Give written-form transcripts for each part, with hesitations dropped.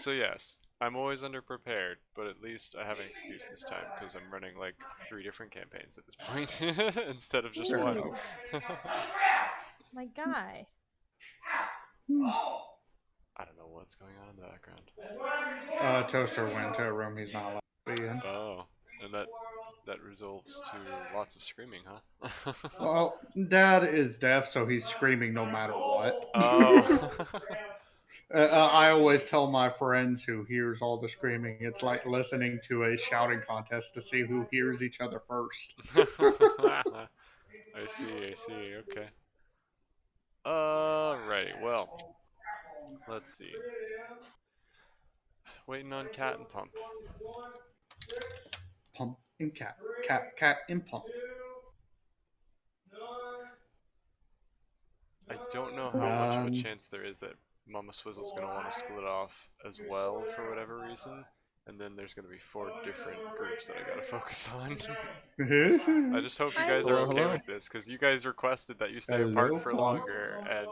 So yes, I'm always underprepared, but at least I have an excuse this time because I'm running like 3 different campaigns at this point instead of just Fair one. enough. My guy. I don't know what's going on in the background. Toaster went to a room he's not allowed to be in. Oh, and that resolves to lots of screaming, huh? Well, Dad is deaf, so he's screaming no matter what. Oh. I always tell my friends who hears all the screaming, it's like listening to a shouting contest to see who hears each other first. I see, okay. Alrighty, well, let's see. Waiting on Cat and Pump. Pump and cat, cat and pump. I don't know how much of a chance there is that Mama Swizzle's gonna want to split off as well for whatever reason, and then there's gonna be 4 different groups that I gotta focus on. I just hope you guys are Hello, okay hello. with this, because you guys requested that you stay Hello, apart for Pump. longer, and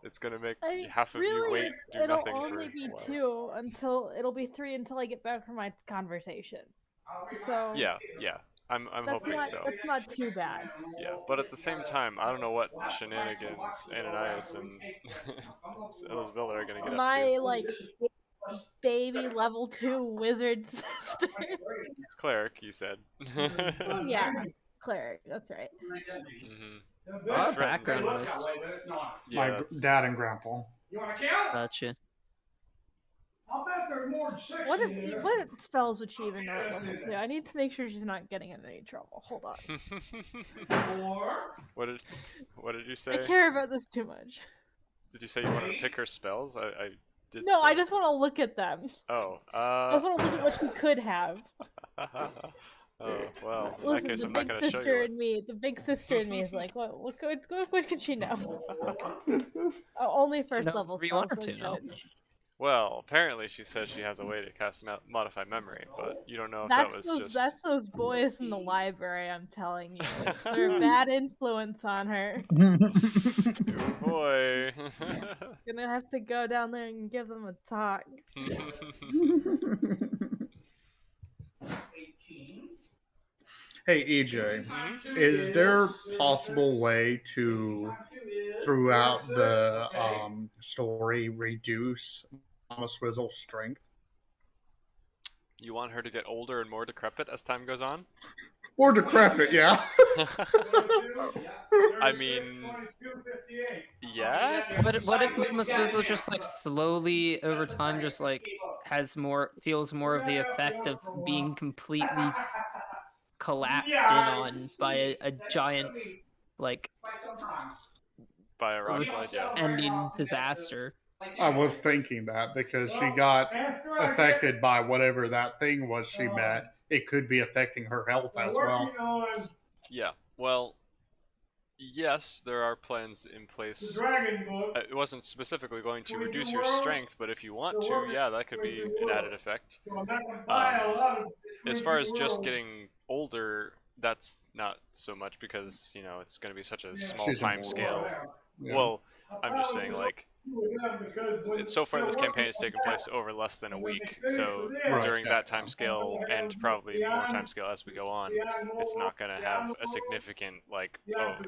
it's gonna make I mean, half of you really, wait, do it'll nothing for only a be while. 2 until it'll be 3 until I get back from my conversation. So Yeah, I'm that's hoping not so. that's not too bad. Yeah, but at the same time, I don't know what shenanigans Ananias and Elizabeth are gonna get up My to. like baby level 2 wizard sister. Cleric, you said. Yeah, cleric. That's right. Mm-hmm. Our background noise. My Yeah, dad and grandpa. Gotcha. I'll bet there's more than 6 What in there. what spells would she even know at level 2? I need to make sure she's not getting in any trouble. Hold on. what did you I say? care about this too much. Did you say you wanted to pick her spells? I did. No, say. I just want to look at them. Oh. I just want to look at what she could have. Oh well. In that Listen, case, the I'm not big gonna show sister you in me, the big sister in me is like, what could she know? Only first No, level whatever you want spells her were to know. good. Well, apparently she says she has a way to cast modify memory, but you don't know if that was just. That's those boys in the library. I'm telling you, they're a bad influence on her. Oh boy. Gonna have to go down there and give them a talk. Hey EJ, is there a possible way to, throughout the story, reduce Mama Swizzle's strength? You want her to get older and more decrepit as time goes on? Or decrepit, yeah. I mean, yes. What if Mama Swizzle just like slowly over time just like feels more of the effect of being completely collapsed in on by a giant like By a rock slide, yeah. ending disaster. I was thinking that because she got affected by whatever that thing was she met. It could be affecting her health as well. Yeah. Well, yes, there are plans in place. It wasn't specifically going to reduce your strength, but if you want to, yeah, that could be an added effect. As far as just getting older, that's not so much because, it's going to be such a small She's time immortal. scale. Yeah. Well, I'm just saying, like, so far this campaign has taken place over less than a week, so Right, during yeah. that time scale, and probably more time scale as we go on, it's not going to have a significant, like,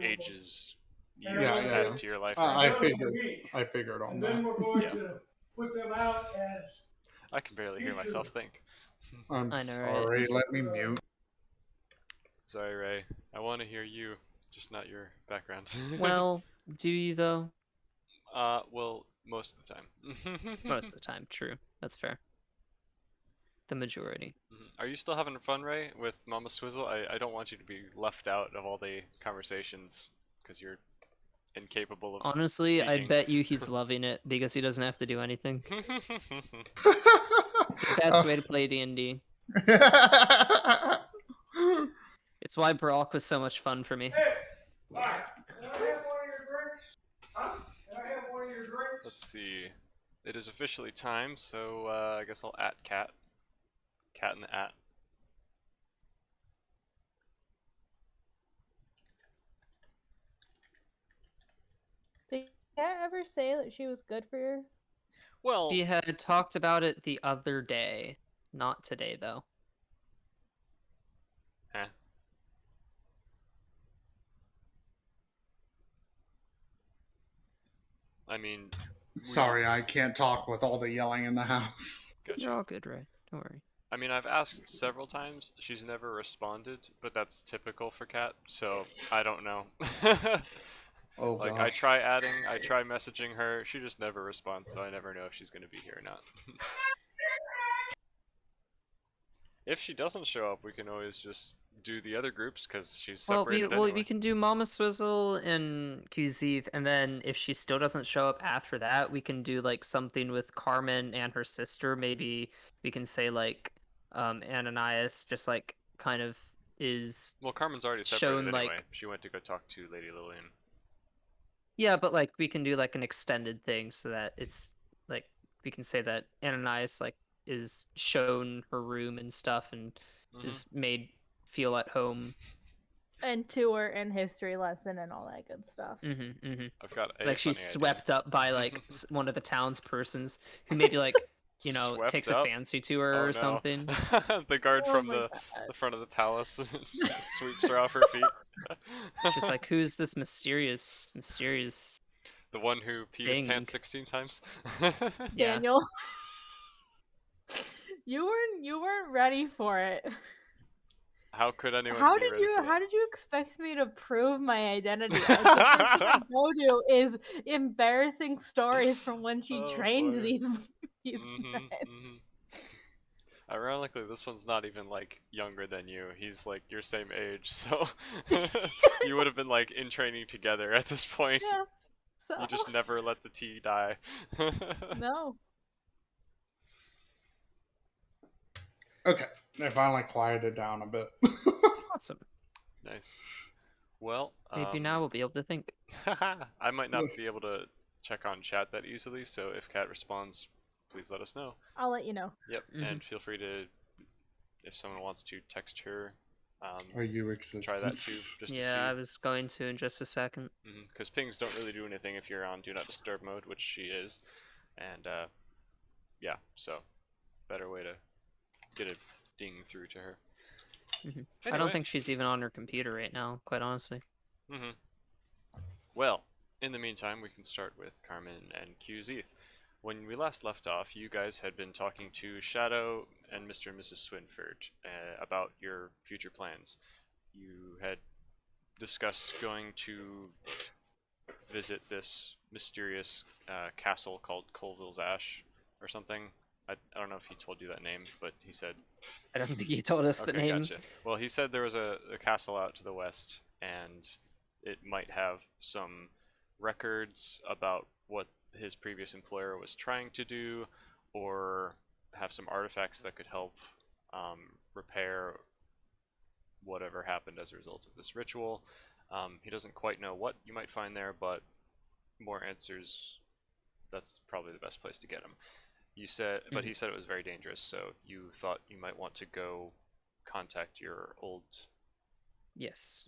ages, years Yeah. added to your life. I figured on that. Yeah. I can barely hear myself think. I'm I know, right? sorry, let me mute. Sorry, Ray. I want to hear you, just not your background. Well, do you though? Well, most of the time. Most of the time, true. That's fair. The majority. Are you still having fun, Ray, with Mama Swizzle? I don't want you to be left out of all the conversations because you're incapable of Honestly, I speaking. bet you he's loving it because he doesn't have to do anything. The best way to play D&D. It's why Brock was so much fun for me. Let's see. It is officially time, so I guess I'll @ Cat. Cat in the @ Did Kat ever say that she was good for you? Well, She had talked about it the other day, not today though. eh. I mean, Sorry, I can't talk with all the yelling in the house. gotcha. You're all good, Ray. Don't worry. I mean, I've asked several times. She's never responded, but that's typical for Cat. So I don't know. Oh, Like gosh. I try adding, I try messaging her. She just never responds, so I never know if she's gonna be here or not. If she doesn't show up, we can always just do the other groups because she's separated Well, anyway. we can do Mama Swizzle and QZ, and then if she still doesn't show up after that, we can do like something with Carmen and her sister. Maybe we can say like Ananias just like kind of is Well, Carmen's already separated shown, anyway. like- She went to go talk to Lady Lillian. yeah, but like we can do like an extended thing so that it's like we can say that Ananias like is shown her room and stuff and Mhm. is made feel at home. And tour and history lesson and all that good stuff. I've got a Like she's funny idea. swept up by like one of the townspersons who maybe like Swept takes up? a fancy to her Oh, or no. something. The guard Oh from my the God. front of the palace sweeps her off her feet. Just like who's this mysterious the one who peed his thing. pants 16 times. yeah. Daniel, you weren't ready for it. How could anyone? How be did ready you for that? how did you expect me to prove my identity? Like, the first thing I go to is embarrassing stories from when she Oh, trained boy. these Mhm, men. mhm. Ironically, this one's not even like younger than you. He's like your same age, so you would have been like in training together at this point. Yeah. So You just never let the tea die. no. Okay, they finally quieted down a bit. Awesome. Nice. Well, Maybe now we'll be able to think. I might not be able to check on chat that easily, so if Kat responds, please let us know. I'll let you know. Yep, Mhm. and feel free to, if someone wants to text her, Are you existence? try that too, just to Yeah, I see. was going to in just a second. Because pings don't really do anything if you're on Do Not Disturb mode, which she is. And, yeah, so, better way to get a ding through to her. I Anyway. don't think she's even on her computer right now, quite honestly. Well, in the meantime, we can start with Carmen and QZeth. When we last left off, you guys had been talking to Shadow and Mr. and Mrs. Swinford about your future plans. You had discussed going to visit this mysterious castle called Colville's Ash or something. I don't know if he told you that name, but he said... I don't think he told us the name. Gotcha. Well, he said there was a castle out to the west, and it might have some records about what his previous employer was trying to do, or have some artifacts that could help repair whatever happened as a result of this ritual. He doesn't quite know what you might find there, but more answers, that's probably the best place to get him. You said, but he said it was very dangerous, so you thought you might want to go contact your old, Yes.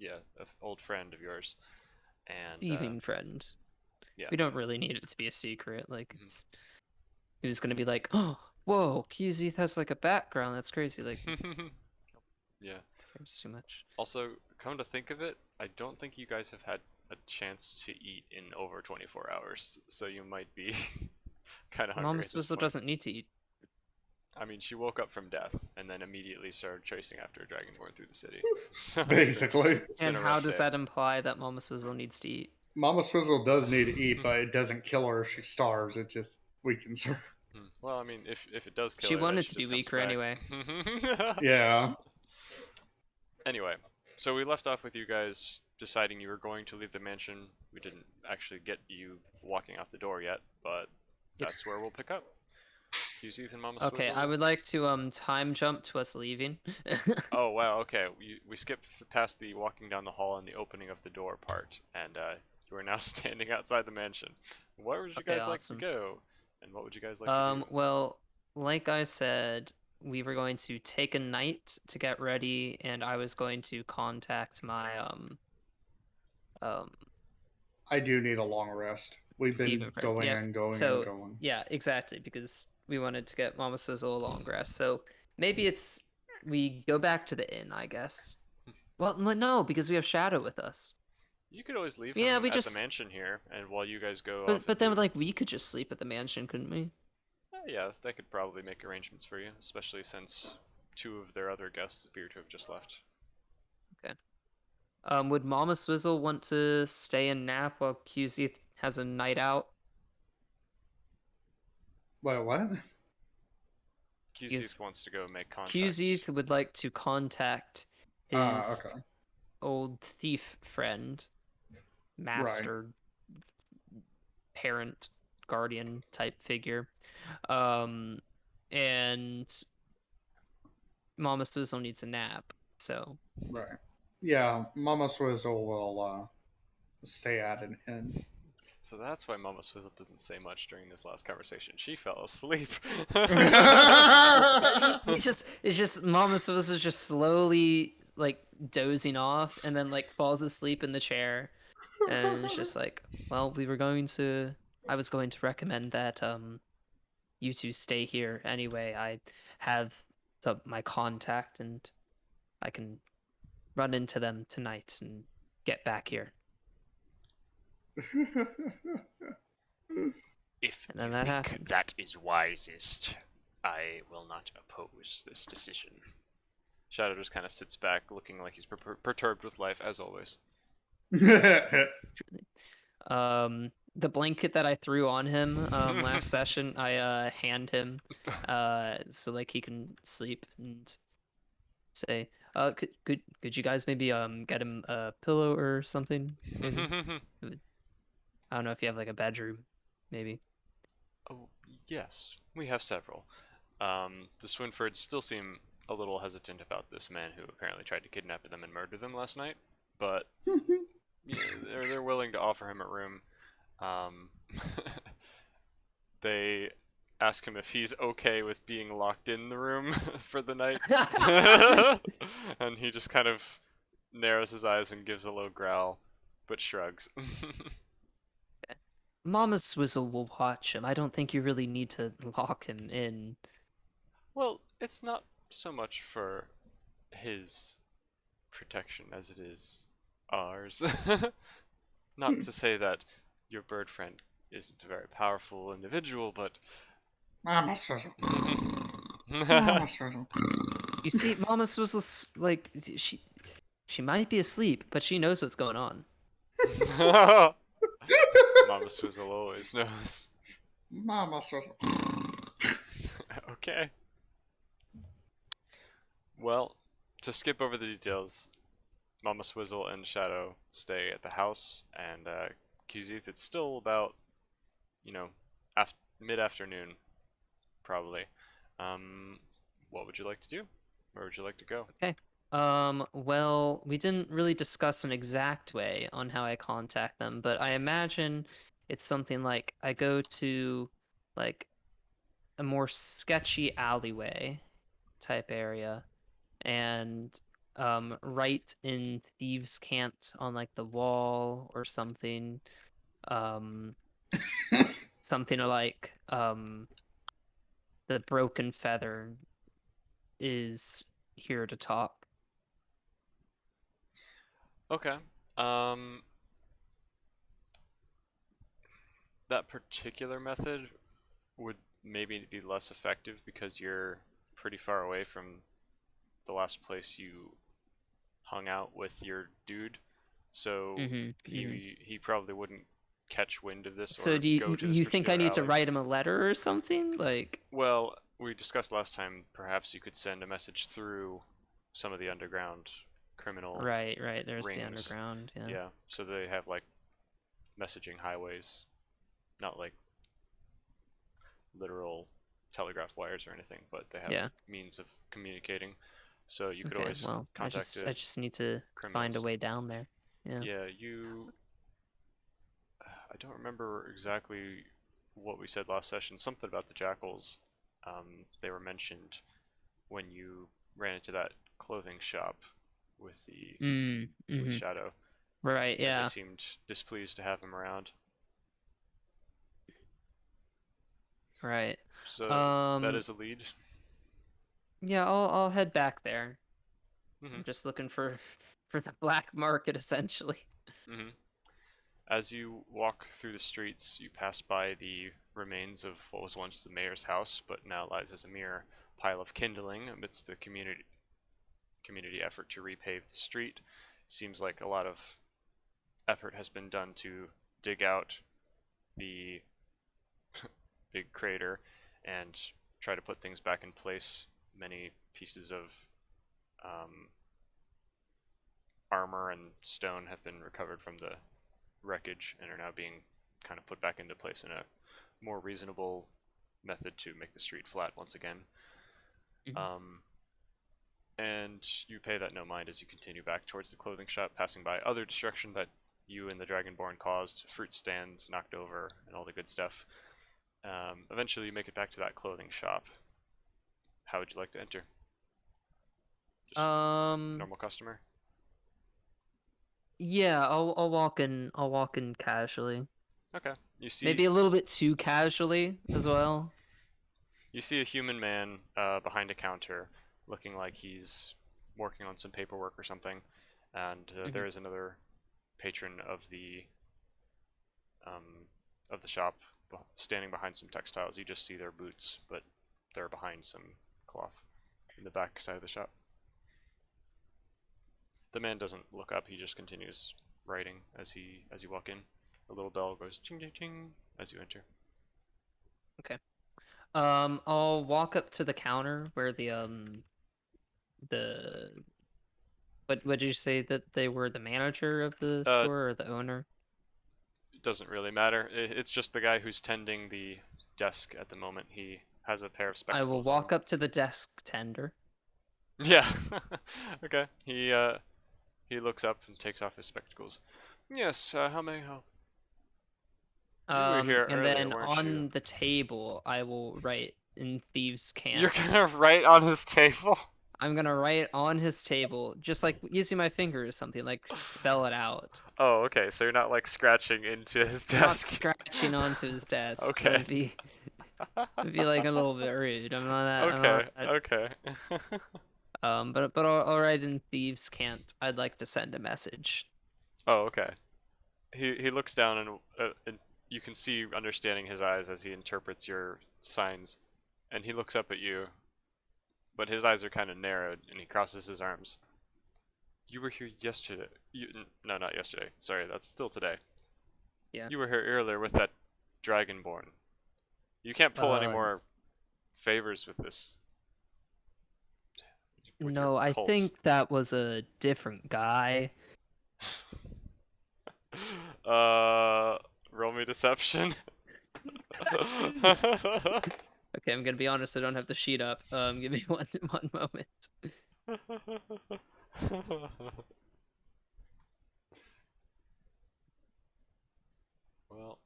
old friend of yours, and Thieving friend. yeah. We don't really need it to be a secret. Like, Mhm. it's... Who's gonna be like, oh, whoa, QZ has like a background. That's crazy. Like, Yeah. cares too much. Also, come to think of it, I don't think you guys have had a chance to eat in over 24 hours, so you might be kind of hungry. Mom at this Swizzle point. doesn't need to eat. I mean, she woke up from death and then immediately started chasing after a dragonborn through the city. So it's been- Basically, it's been And a how rough does day. that imply that Mama Swizzle needs to eat? Mama Swizzle does need to eat, but it doesn't kill her if she starves. It just weakens her. Well, I mean, if it does kill She her, then wanted she to be just comes weaker back. anyway. Yeah. Anyway, so we left off with you guys deciding you were going to leave the mansion. We didn't actually get you walking out the door yet, but that's where we'll pick up. QZ and Mama Okay, Swizzle. I would like to time jump to us leaving. Oh wow, okay. We skipped past the walking down the hall and the opening of the door part, and you are now standing outside the mansion. Where would you Okay, guys like awesome. to go? And what would you guys like to do? Well, like I said, we were going to take a night to get ready, and I was going to contact my I do need a long rest. We've been Even further. going Yep. and going So and going. yeah, exactly, because we wanted to get Mama Swizzle a long rest. So maybe it's we go back to the inn, I guess. Well, no, because we have Shadow with us. You could always leave Yeah, him we at just- the mansion here, and while you guys go But off. but then like we could just sleep at the mansion, couldn't we? Yeah, they could probably make arrangements for you, especially since 2 of their other guests appear to have just left. Would Mama Swizzle want to stay and nap while QZ has a night out? Wait, what? QZ wants to go make contact. QZ would like to contact his Okay. old thief friend, master, parent, guardian type figure. And Mama Swizzle needs a nap, so Right. Yeah, Mama Swizzle will stay at an inn. So that's why Mama Swizzle didn't say much during this last conversation. She fell asleep. it's just Mama Swizzle's just slowly like dozing off and then like falls asleep in the chair, and it's just like, well, I was going to recommend that you two stay here anyway. I have my contact and I can run into them tonight and get back here. If And then you that think happens. that is wisest, I will not oppose this decision. Shadow just kind of sits back, looking like he's perturbed with life, as always. The blanket that I threw on him last session, I hand him so like he can sleep and say, could you guys maybe get him a pillow or something? Maybe? I don't know if you have like a bedroom, maybe. Oh, yes, we have several. The Swinfords still seem a little hesitant about this man who apparently tried to kidnap them and murder them last night, but yeah, they're willing to offer him a room. They ask him if he's okay with being locked in the room for the night, and he just kind of narrows his eyes and gives a low growl, but shrugs. Mama Swizzle will watch him. I don't think you really need to lock him in. Well, it's not so much for his protection as it is ours. Not to say that your bird friend isn't a very powerful individual, but... Mama Swizzle. Mama Swizzle. You see, Mama Swizzle's like she might be asleep, but she knows what's going on. Mama Swizzle always knows. Mama Swizzle. Okay. Well, to skip over the details, Mama Swizzle and Shadow stay at the house, and QZ, it's still about, mid-afternoon, probably. What would you like to do? Where would you like to go? Okay. Well, we didn't really discuss an exact way on how I contact them, but I imagine it's something like I go to like a more sketchy alleyway type area and write in Thieves' Cant on like the wall or something. Something like the broken feather is here to talk. Okay. That particular method would maybe be less effective because you're pretty far away from the last place you hung out with your dude. So he probably wouldn't catch wind of this. So or do go to this you think I particular need to alley. write him a letter or something? Like, Well, we discussed last time, perhaps you could send a message through some of the underground criminal right, there's the rings. underground, yeah. Yeah, so they have like messaging highways, not like literal telegraph wires or anything, but they have means of communicating. So you could Okay, always well, I contact just need to find a criminals. way down there. Yeah. Yeah, I don't remember exactly what we said last session. Something about the jackals. They were mentioned when you ran into that clothing shop with the with Shadow. Right, They yeah. seemed displeased to have him around. Right. So that Um. is a lead. Yeah, I'll head back there. Hmm. I'm just looking for for the black market essentially. Hmm. As you walk through the streets, you pass by the remains of what was once the mayor's house, but now lies as a mere pile of kindling amidst the community effort to repave the street. Seems like a lot of effort has been done to dig out the big crater and try to put things back in place. Many pieces of armor and stone have been recovered from the wreckage and are now being kind of put back into place in a more reasonable method to make the street flat once again. Mhm. And you pay that no mind as you continue back towards the clothing shop, passing by other destruction that you and the Dragonborn caused, fruit stands knocked over, and all the good stuff. Eventually, you make it back to that clothing shop. How would you like to enter? Just normal customer? Yeah, I'll walk in. I'll walk in casually. Okay. You see, Maybe a little bit too casually as well. you see a human man behind a counter, looking like he's working on some paperwork or something, and there is another patron of the shop standing behind some textiles. You just see their boots, but they're behind some cloth in the back side of the shop. The man doesn't look up. He just continues writing as you walk in. A little bell goes ching ching ching as you enter. I'll walk up to the counter where the what did you say that they were the manager of the store or the owner? It doesn't really matter. It's just the guy who's tending the desk at the moment. He has a pair of I spectacles. will walk up to the desk tender. Yeah. Okay. He looks up and takes off his spectacles. Yes. How may I help? You were here And earlier, then weren't on you? the table, I will write in thieves' cant. You're gonna write on his table? I'm gonna write on his table, just like using my fingers, something like spell it out. Oh, okay. So you're not like scratching into his I'm not desk. scratching onto his desk. Okay. That'd be like a little bit rude. I'm not that. I'm Okay. not that. Okay. But I'll write in thieves' cant. I'd like to send a message. Oh, okay. He looks down and you can see understanding his eyes as he interprets your signs, and he looks up at you, but his eyes are kind of narrowed, and he crosses his arms. You were here yesterday. No, not yesterday. Sorry, that's still today. Yeah. You were here earlier with that Dragonborn. You can't pull any more favors with this. With No, your I cult. think that was a different guy. Roll me deception. Okay, I'm gonna be honest. I don't have the sheet up. Give me one moment. Well,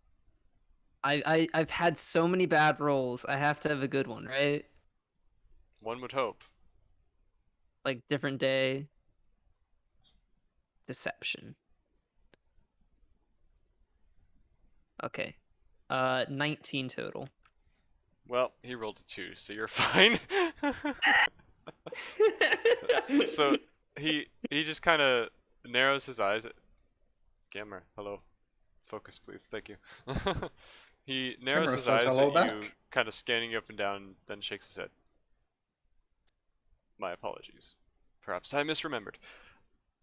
I've had so many bad rolls. I have to have a good one, right? one would hope. Like different day. Deception. Okay. 19 total. Well, he rolled a 2, so you're fine. So he just kind of narrows his eyes. Camera, hello. Focus, please. Thank you. He narrows Camera his says eyes hello at back. you, kind of scanning you up and down, then shakes his head. My apologies. Perhaps I misremembered.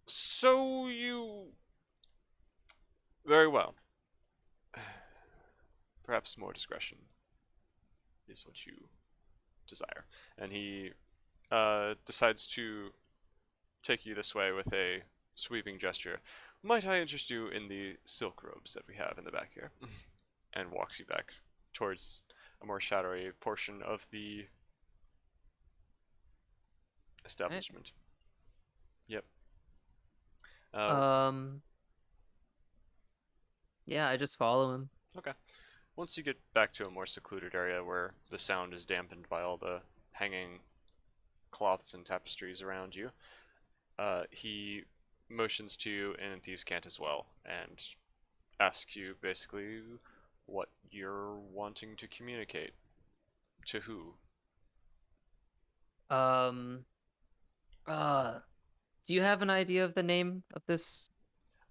So you... Very well. Perhaps more discretion is what you desire. And he decides to take you this way with a sweeping gesture. Might I interest you in the silk robes that we have in the back here? And walks you back towards a more shadowy portion of the establishment. Yep. Yeah, I just follow him. Okay. Once you get back to a more secluded area where the sound is dampened by all the hanging cloths and tapestries around you, he motions to you in Thieves' Cant as well, and asks you basically what you're wanting to communicate. to who? Um. Do you have an idea of the name of this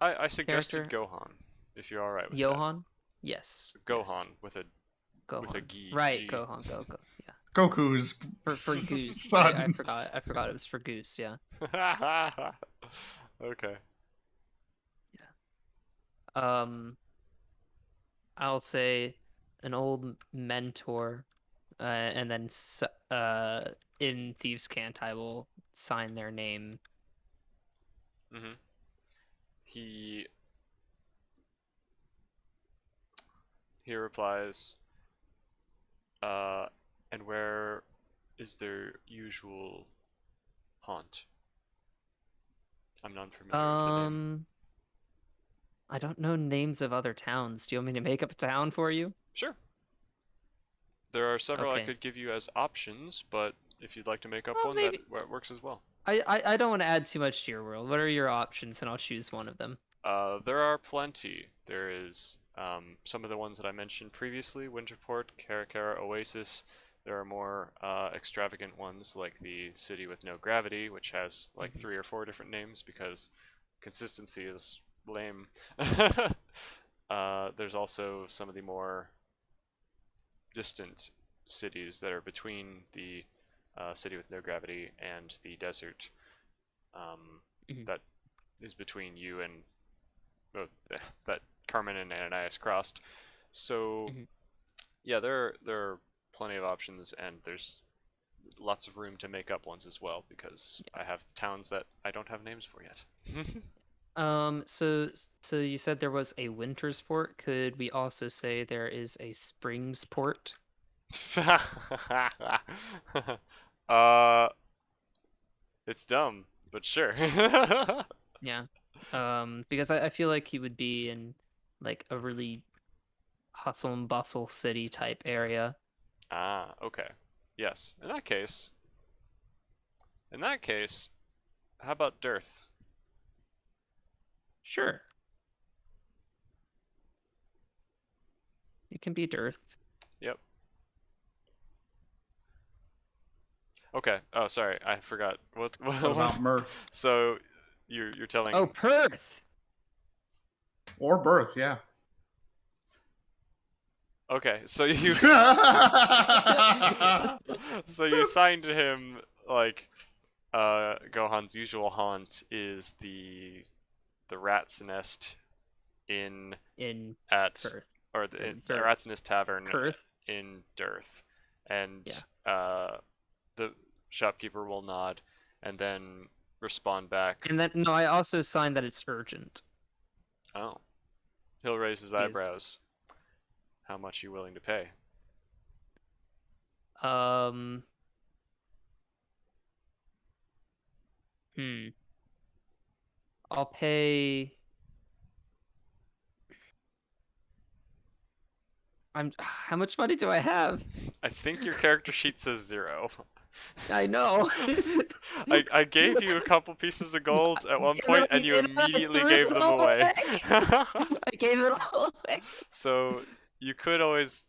I suggested character? Gohan, if you're alright with Johan? Yes. that. Gohan Yes. with a Gohan. G. Right, G. Gohan. Go. Yeah. Goku's For Goose. son. I forgot. I forgot it was for Goose. Yeah. Okay. I'll say an old mentor, and then in Thieves' Cant, I will sign their name. Mm-hmm. He replies, and where is their usual haunt? I'm not familiar with the name. I don't know names of other towns. Do you want me to make up a town for you? Sure. There are several I Okay. could give you as options, but if you'd like to make up Well, one, maybe- that works as well. I don't want to add too much to your world. What are your options, and I'll choose one of them. There are plenty. There is some of the ones that I mentioned previously, Winterport, Karakara, Oasis. There are more extravagant ones like the City with No Gravity, which has like 3 or 4 different names because consistency is lame. There's also some of the more distant cities that are between the City with No Gravity and the desert that is between you and that Carmen and Ananias crossed. So yeah, there are plenty of options, and there's lots of room to make up ones as well because I have towns that I don't have names for yet. So you said there was a Wintersport. Could we also say there is a Springsport? It's dumb, but sure. Yeah. Because I feel like he would be in like a really hustle and bustle city type area. Ah, okay. Yes. In that case, how about Dearth? Sure. It can be Dearth. Yep. Okay. Oh, sorry. I forgot. What about Mirth So you're telling Oh, Perth. or Birth, yeah. Okay, so you so you signed him like Gohan's usual haunt is the Rat's Nest in at Perth. or the Dearth. Rat's Nest Tavern Perth. in Dearth, and Yeah. the shopkeeper will nod and then respond back. And then no, I also signed that it's urgent. Oh, he'll raise his Yes. eyebrows. How much you willing to pay? I'll pay. How much money do I have? I think your character sheet says 0. I know. I gave you a couple pieces of gold at one point, and you immediately gave them away. I gave it all away. So you could always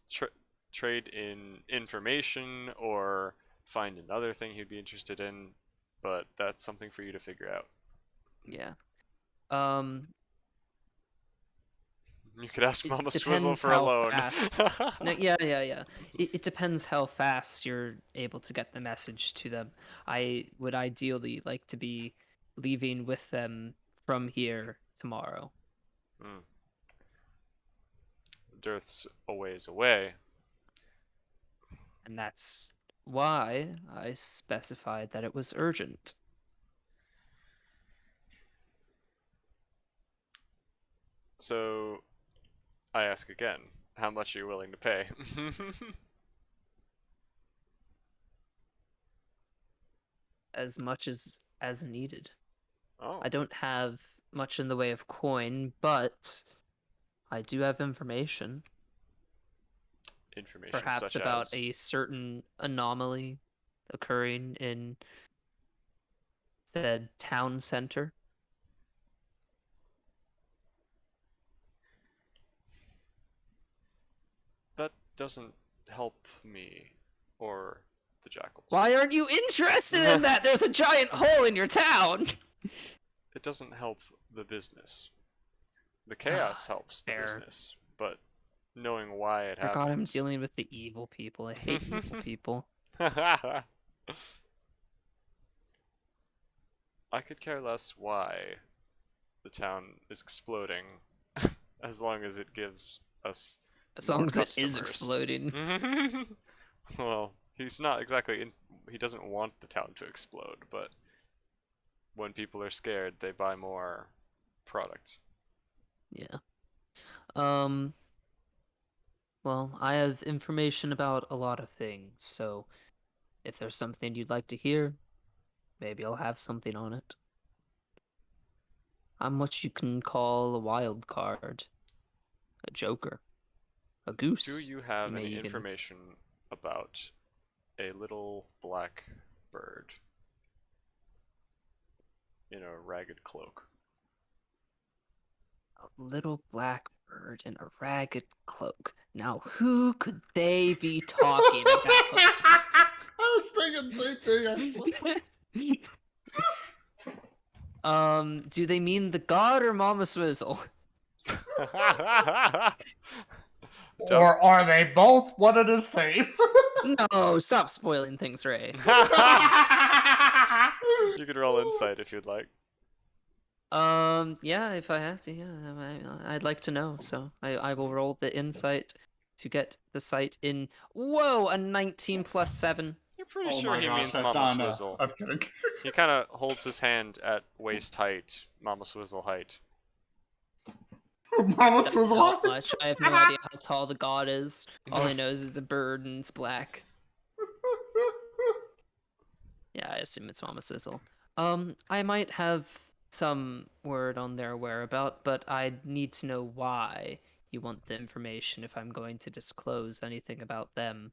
trade in information or find another thing he'd be interested in, but that's something for you to figure out. Yeah. You could ask Mama It Swizzle depends for a how loan. fast- No, yeah. It depends how fast you're able to get the message to them. I would ideally like to be leaving with them from here tomorrow. Dearth's a ways away. And that's why I specified that it was urgent. So I ask again, how much are you willing to pay? As much as needed. Oh. I don't have much in the way of coin, but I do have information. Information Perhaps such about as... a certain anomaly occurring in the town center. That doesn't help me. or the jackals. Why aren't you interested in that? There's a giant hole in your town. It doesn't help the business. The chaos helps the Fair. business, but knowing why it I forgot I'm happens. dealing with the evil people. I hate evil people. I could care less why the town is exploding, as long as it gives us As more long as it is customers. exploding. Well, he's not exactly he doesn't want the town to explode, but when people are scared, they buy more product. Yeah. Well, I have information about a lot of things, so if there's something you'd like to hear, maybe I'll have something on it. I'm what you can call a wild card, a joker, a goose. Do you have may any even- information about a little black bird in a ragged cloak? A little black bird in a ragged cloak. Now, who could they be talking about? I was thinking the same thing, actually. Do they mean the god or Mama Swizzle? Or are they both one and the same? No, stop spoiling things, Ray. You could roll insight if you'd like. Yeah, if I have to, yeah, I'd like to know. So I will roll the insight to get the sight in. Whoa, a 19 plus 7. You're pretty Oh sure my he gosh, means that's Mama not enough. Swizzle. I'm kidding. He kind of holds his hand at waist height, Mama Swizzle height. Mama That's Swizzle. not much. I have no idea how tall the god is. All I know is it's a bird and it's black. Yeah, I assume it's Mama Swizzle. I might have some word on their whereabout, but I need to know why you want the information if I'm going to disclose anything about them.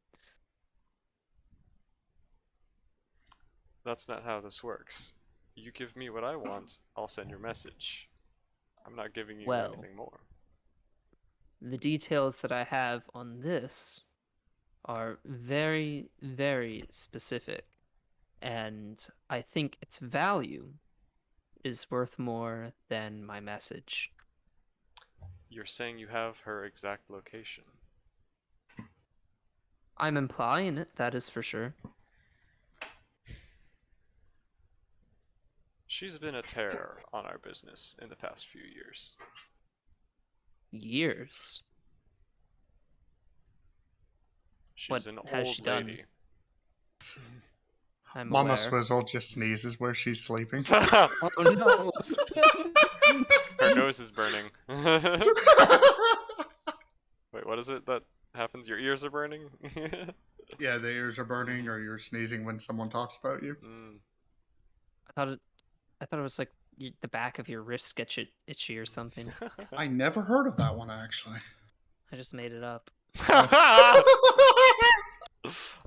That's not how this works. You give me what I want, I'll send your message. I'm not giving you Well. anything more. The details that I have on this are very, very specific, and I think its value is worth more than my message. You're saying you have her exact location. I'm implying it, that is for sure. She's been a terror on our business in the past few years. Years. She's What an has old she done? lady. I'm Mama aware. Swizzle just sneezes where she's sleeping. Oh no! Her nose is burning. Wait, what is it that happens? Your ears are burning? Yeah, the ears are burning, or you're sneezing when someone talks about you. Mm. I thought it was like the back of your wrist gets itchy or something. I never heard of that one, actually. I just made it up. That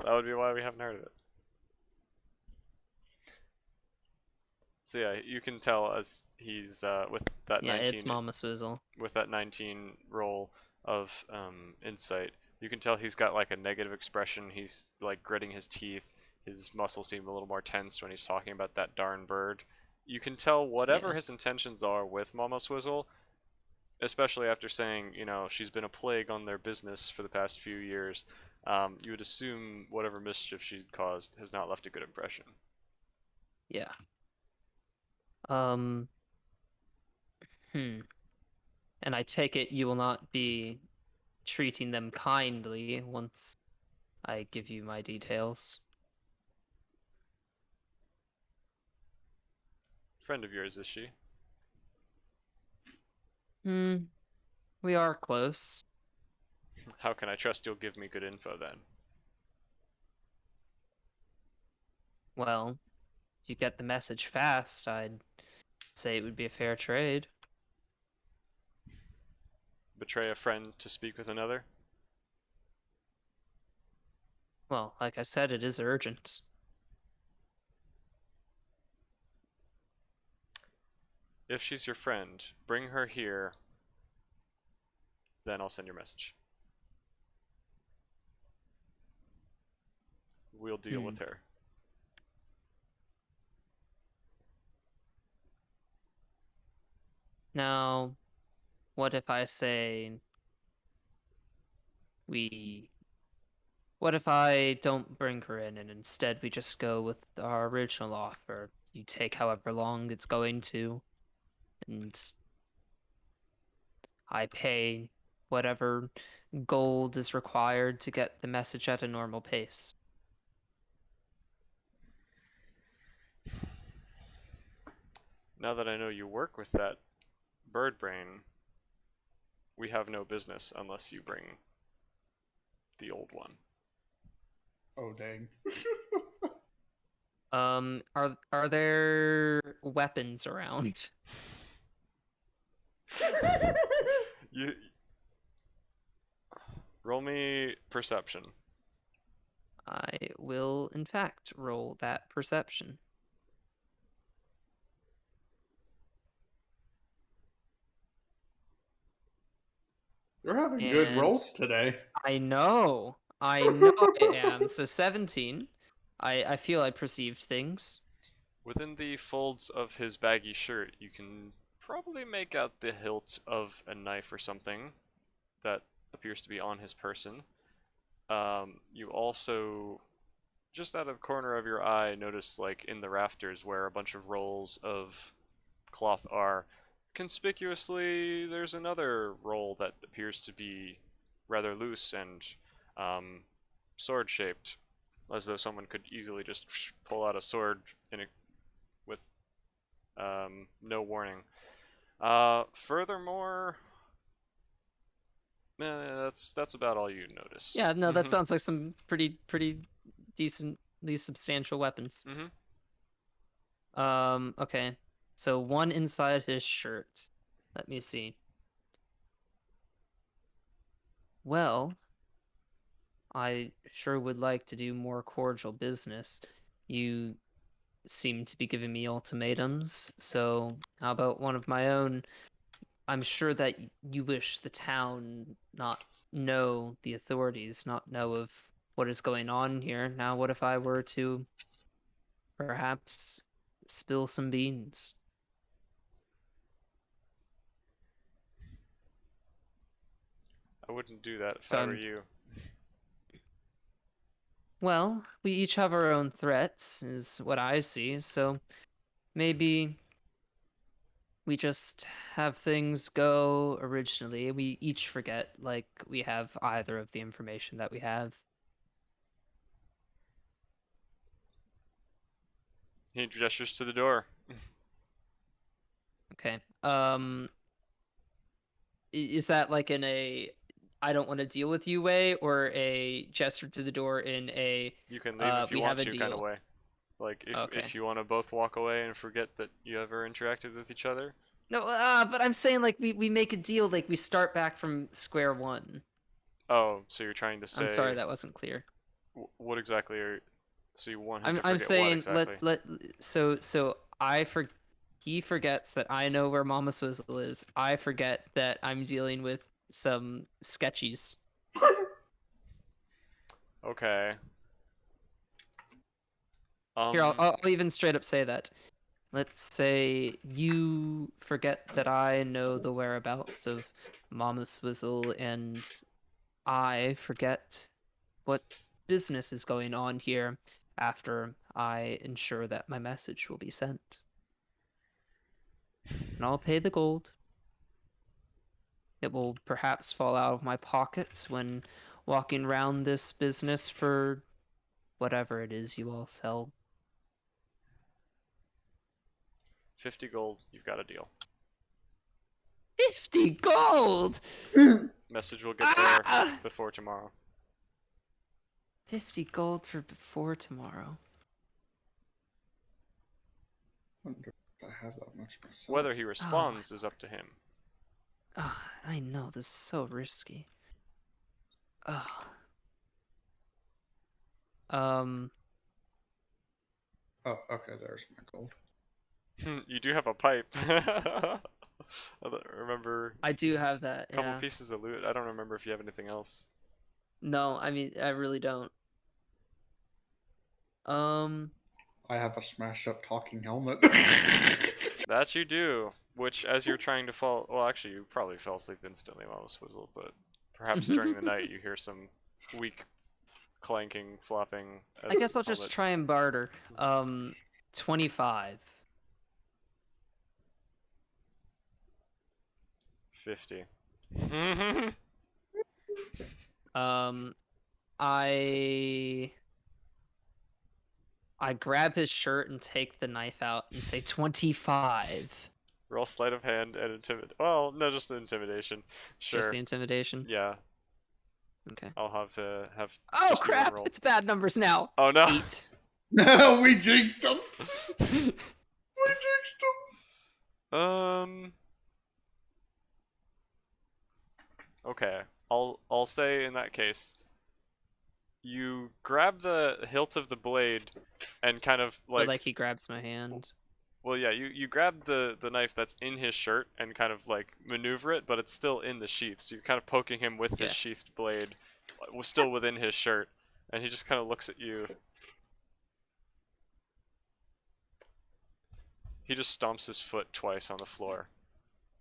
would be why we haven't heard of it. So yeah, you can tell as he's with that Yeah, 19 it's Mama Swizzle. with that 19 roll of insight. You can tell he's got like a negative expression. He's like gritting his teeth. His muscles seem a little more tense when he's talking about that darn bird. You can tell whatever Yeah. his intentions are with Mama Swizzle, especially after saying, you know, she's been a plague on their business for the past few years. You would assume whatever mischief she'd caused has not left a good impression. Yeah. And I take it you will not be treating them kindly once I give you my details. Friend of yours, is she? We are close. How can I trust you'll give me good info then? Well, if you get the message fast, I'd say it would be a fair trade. Betray a friend to speak with another? Well, like I said, it is urgent. If she's your friend, bring her here. Then I'll send your message. we'll deal with her. Now, what if I say what if I don't bring her in and instead we just go with our original offer? You take however long it's going to, and I pay whatever gold is required to get the message at a normal pace. Now that I know you work with that bird brain, we have no business unless you bring the old one. Oh dang. Are there weapons around? You roll me perception. I will, in fact, roll that perception. You're having good And- rolls today. I know I am. So 17. I feel I perceived things. Within the folds of his baggy shirt, you can probably make out the hilt of a knife or something that appears to be on his person. You also, just out of the corner of your eye, notice, like, in the rafters where a bunch of rolls of cloth are, conspicuously there's another roll that appears to be rather loose and sword-shaped, as though someone could easily just pull out a sword with no warning. Furthermore, that's about all you notice. Yeah, no, that sounds like some pretty decently substantial weapons. Okay. So one inside his shirt. Let me see. Well, I sure would like to do more cordial business. You seem to be giving me ultimatums, so how about one of my own? I'm sure that you wish the town not know the authorities, not know of what is going on here. Now, what if I were to perhaps spill some beans? I wouldn't do that if So I were I'm- you. Well, we each have our own threats, is what I see, so maybe we just have things go originally. We each forget, like, we have either of the information that we have. He gestures to the door. Okay. Is that like in a I don't want to deal with you way, or a gesture to the door in a You can leave if you we want have a to kind of deal? way. Like, if Okay. you want to both walk away and forget that you ever interacted with each other. No, but I'm saying like we make a deal, like we start back from square one. Oh, so you're trying to say... I'm sorry that wasn't clear. What exactly are... So you want him to I'm forget saying what exactly? so he forgets that I know where Mama Swizzle is. I forget that I'm dealing with some sketchies. Okay. Here, I'll even straight up say that. Let's say you forget that I know the whereabouts of Mama Swizzle, and I forget what business is going on here after I ensure that my message will be sent. And I'll pay the gold. It will perhaps fall out of my pocket when walking around this business for whatever it is you all sell. 50 gold, you've got a deal. 50 gold! Message will get there before tomorrow. 50 gold for before tomorrow. Wonder if I have that much myself. Whether he responds is up to him. Oh, I know, this is so risky. Oh. Oh, okay, there's my gold. You do have a pipe. I remember I do have that, a couple yeah. pieces of loot. I don't remember if you have anything else. No, I mean, I really don't. I have a smashed up talking helmet. That you do. Which, as you're trying to fall, well, actually, you probably fell asleep instantly while it was Swizzle, but perhaps during the night you hear some weak clanking, flopping. I guess I'll just try and barter. 25. 50. I grab his shirt and take the knife out and say 25. Roll sleight of hand and intimidate. Well, no, just intimidation. Sure. Just the intimidation. Yeah, Okay. I'll have have. Oh just you crap! roll. It's bad numbers now. Oh no! 8. No, we jinxed him. We jinxed him. Okay. I'll say in that case, you grab the hilt of the blade and kind of But, like he grabs my hand. well, yeah, you grab the knife that's in his shirt and kind of like maneuver it, but it's still in the sheath. So you're kind of poking him with Yeah. his sheathed blade, still within his shirt, and he just kind of looks at you. He just stomps his foot twice on the floor,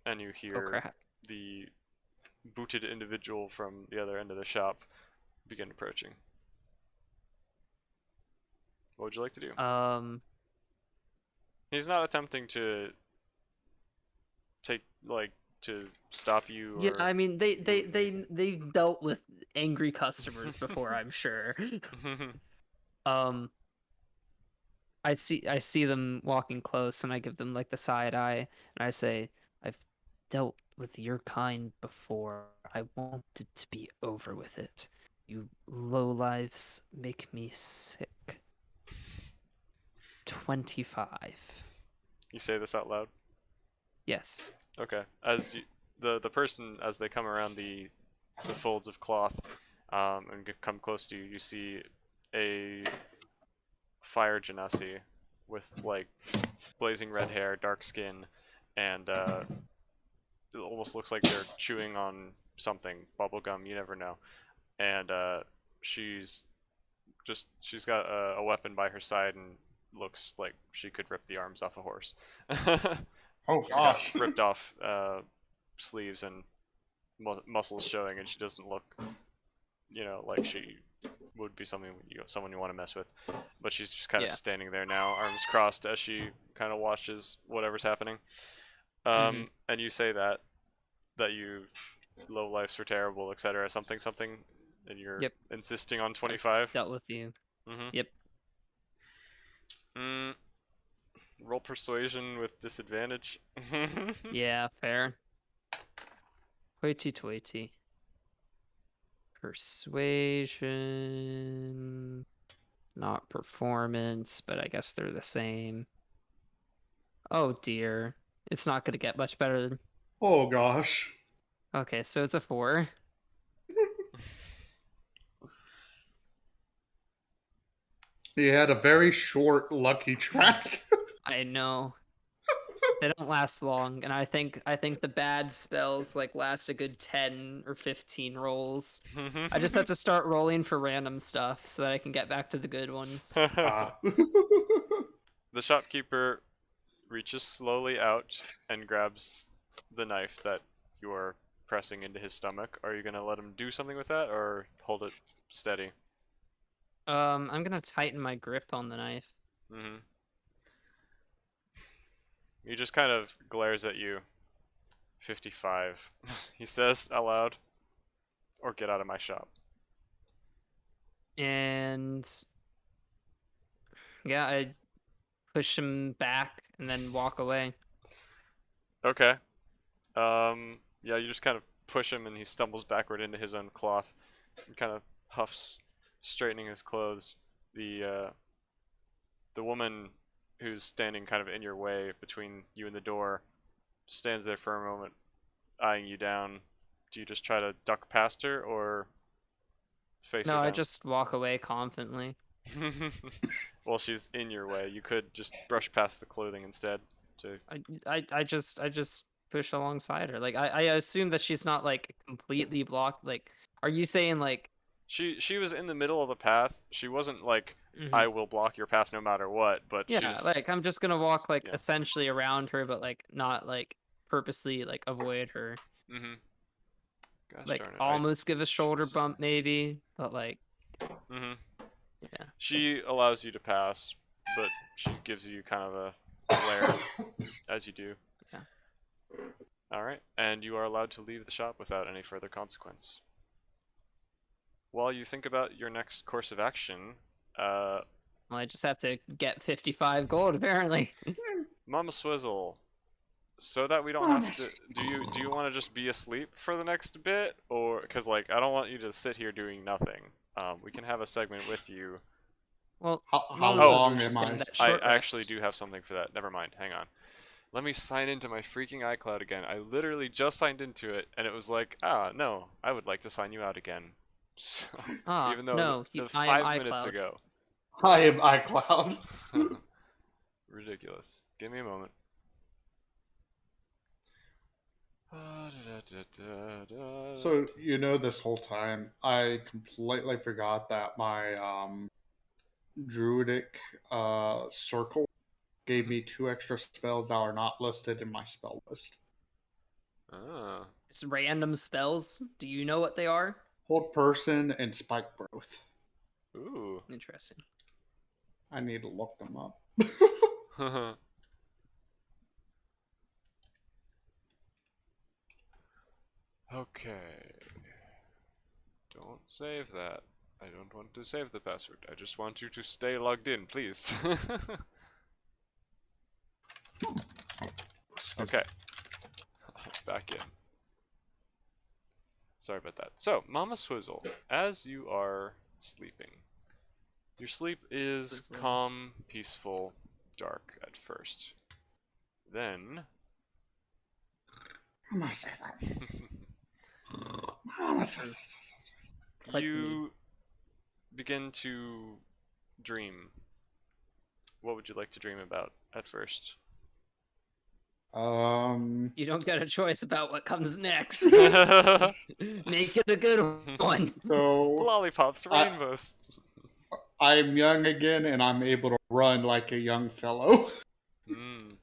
and you Oh hear crap. the booted individual from the other end of the shop begin approaching. What would you like to do? He's not attempting to to stop you. Or... Yeah, I mean they've dealt with angry customers before, I'm sure. I see them walking close, and I give them like the side eye, and I say, "I've dealt with your kind before. I wanted to be over with it. You lowlives make me sick." 25. You say this out loud. Yes. Okay. As you, the person, as they come around the folds of cloth, and come close to you, you see a fire genasi with like blazing red hair, dark skin, and it almost looks like they're chewing on something, bubble gum. You never know. And she's got a weapon by her side and looks like she could rip the arms off a horse. Oh She's got gosh. ripped off sleeves and muscles showing, and she doesn't look, like she would be someone you want to mess with. But she's just kind of Yeah. standing there now, arms crossed, as she kind of watches whatever's happening. And you say that you low lives are terrible, etc. Something, and you're Yep. insisting on 25. Dealt with you. Mm-hmm. Yep. Roll persuasion with disadvantage. Yeah, fair. Hoity-toity. Persuasion. Not performance, but I guess they're the same. Oh dear. It's not going to get much better than... Oh gosh. Okay, so it's a 4. He had a very short lucky track. I know. They don't last long, and I think the bad spells last a good 10 or 15 rolls. I just have to start rolling for random stuff so that I can get back to the good ones. Ah. The shopkeeper reaches slowly out and grabs the knife that you're pressing into his stomach. Are you gonna let him do something with that, or hold it steady? I'm gonna tighten my grip on the knife. He just kind of glares at you. 55, he says out loud. Or get out of my shop. And yeah, I push him back and then walk away. Okay. Yeah, you just kind of push him and he stumbles backward into his own cloth. He kind of huffs, straightening his clothes. The woman who's standing kind of in your way between you and the door stands there for a moment, eyeing you down. Do you just try to duck past her or face her No, down? I just walk away confidently. Well, she's in your way. You could just brush past the clothing instead. I just push alongside her. I assume that she's not completely blocked. Are you saying She was in the middle of the path. She wasn't I will block your path no matter what. But Yeah, she's like I'm just gonna walk like Yeah. essentially around her, but like not like purposely like avoid her. mm-hmm. Gosh Like darn it! almost give a shoulder she's- bump maybe, but like Mm-hmm. yeah. She allows you to pass, but she gives you kind of a glare as you do. Yeah. All right, and you are allowed to leave the shop without any further consequence. While you think about your next course of action, Well, I just have to get 55 gold apparently. Mama Swizzle, so that we don't have to. Do you want to just be asleep for the next bit, or because like I don't want you to sit here doing nothing. We can have a segment with you. Well, How Mama long Swizzle's just am getting I? that I short actually rest. do have something for that. Never mind. Hang on. Let me sign into my freaking iCloud again. I literally just signed into it, and it was like, no, I would like to sign you out again. So, Ah, even though no, it was I am 5 minutes iCloud. ago. I am iCloud. Ridiculous. Give me a moment. So this whole time I completely forgot that my druidic circle gave me 2 extra spells that are not listed in my spell list. Ah. Just random spells. Do you know what they are? Hold person and spike growth. Ooh. Interesting. I need to look them up. Okay. Don't save that. I don't want to save the password. I just want you to stay logged in, please. Okay. Back in. Sorry about that. So, Mama Swizzle, as you are sleeping, your sleep is Swizzle. calm, peaceful, dark at first. Then, Like you begin to dream. What would you like to dream about at first? You don't get a choice about what comes next. Lollipops, Make it a good one. So rainbows. I'm young again and I'm able to run like a young fellow. Mm.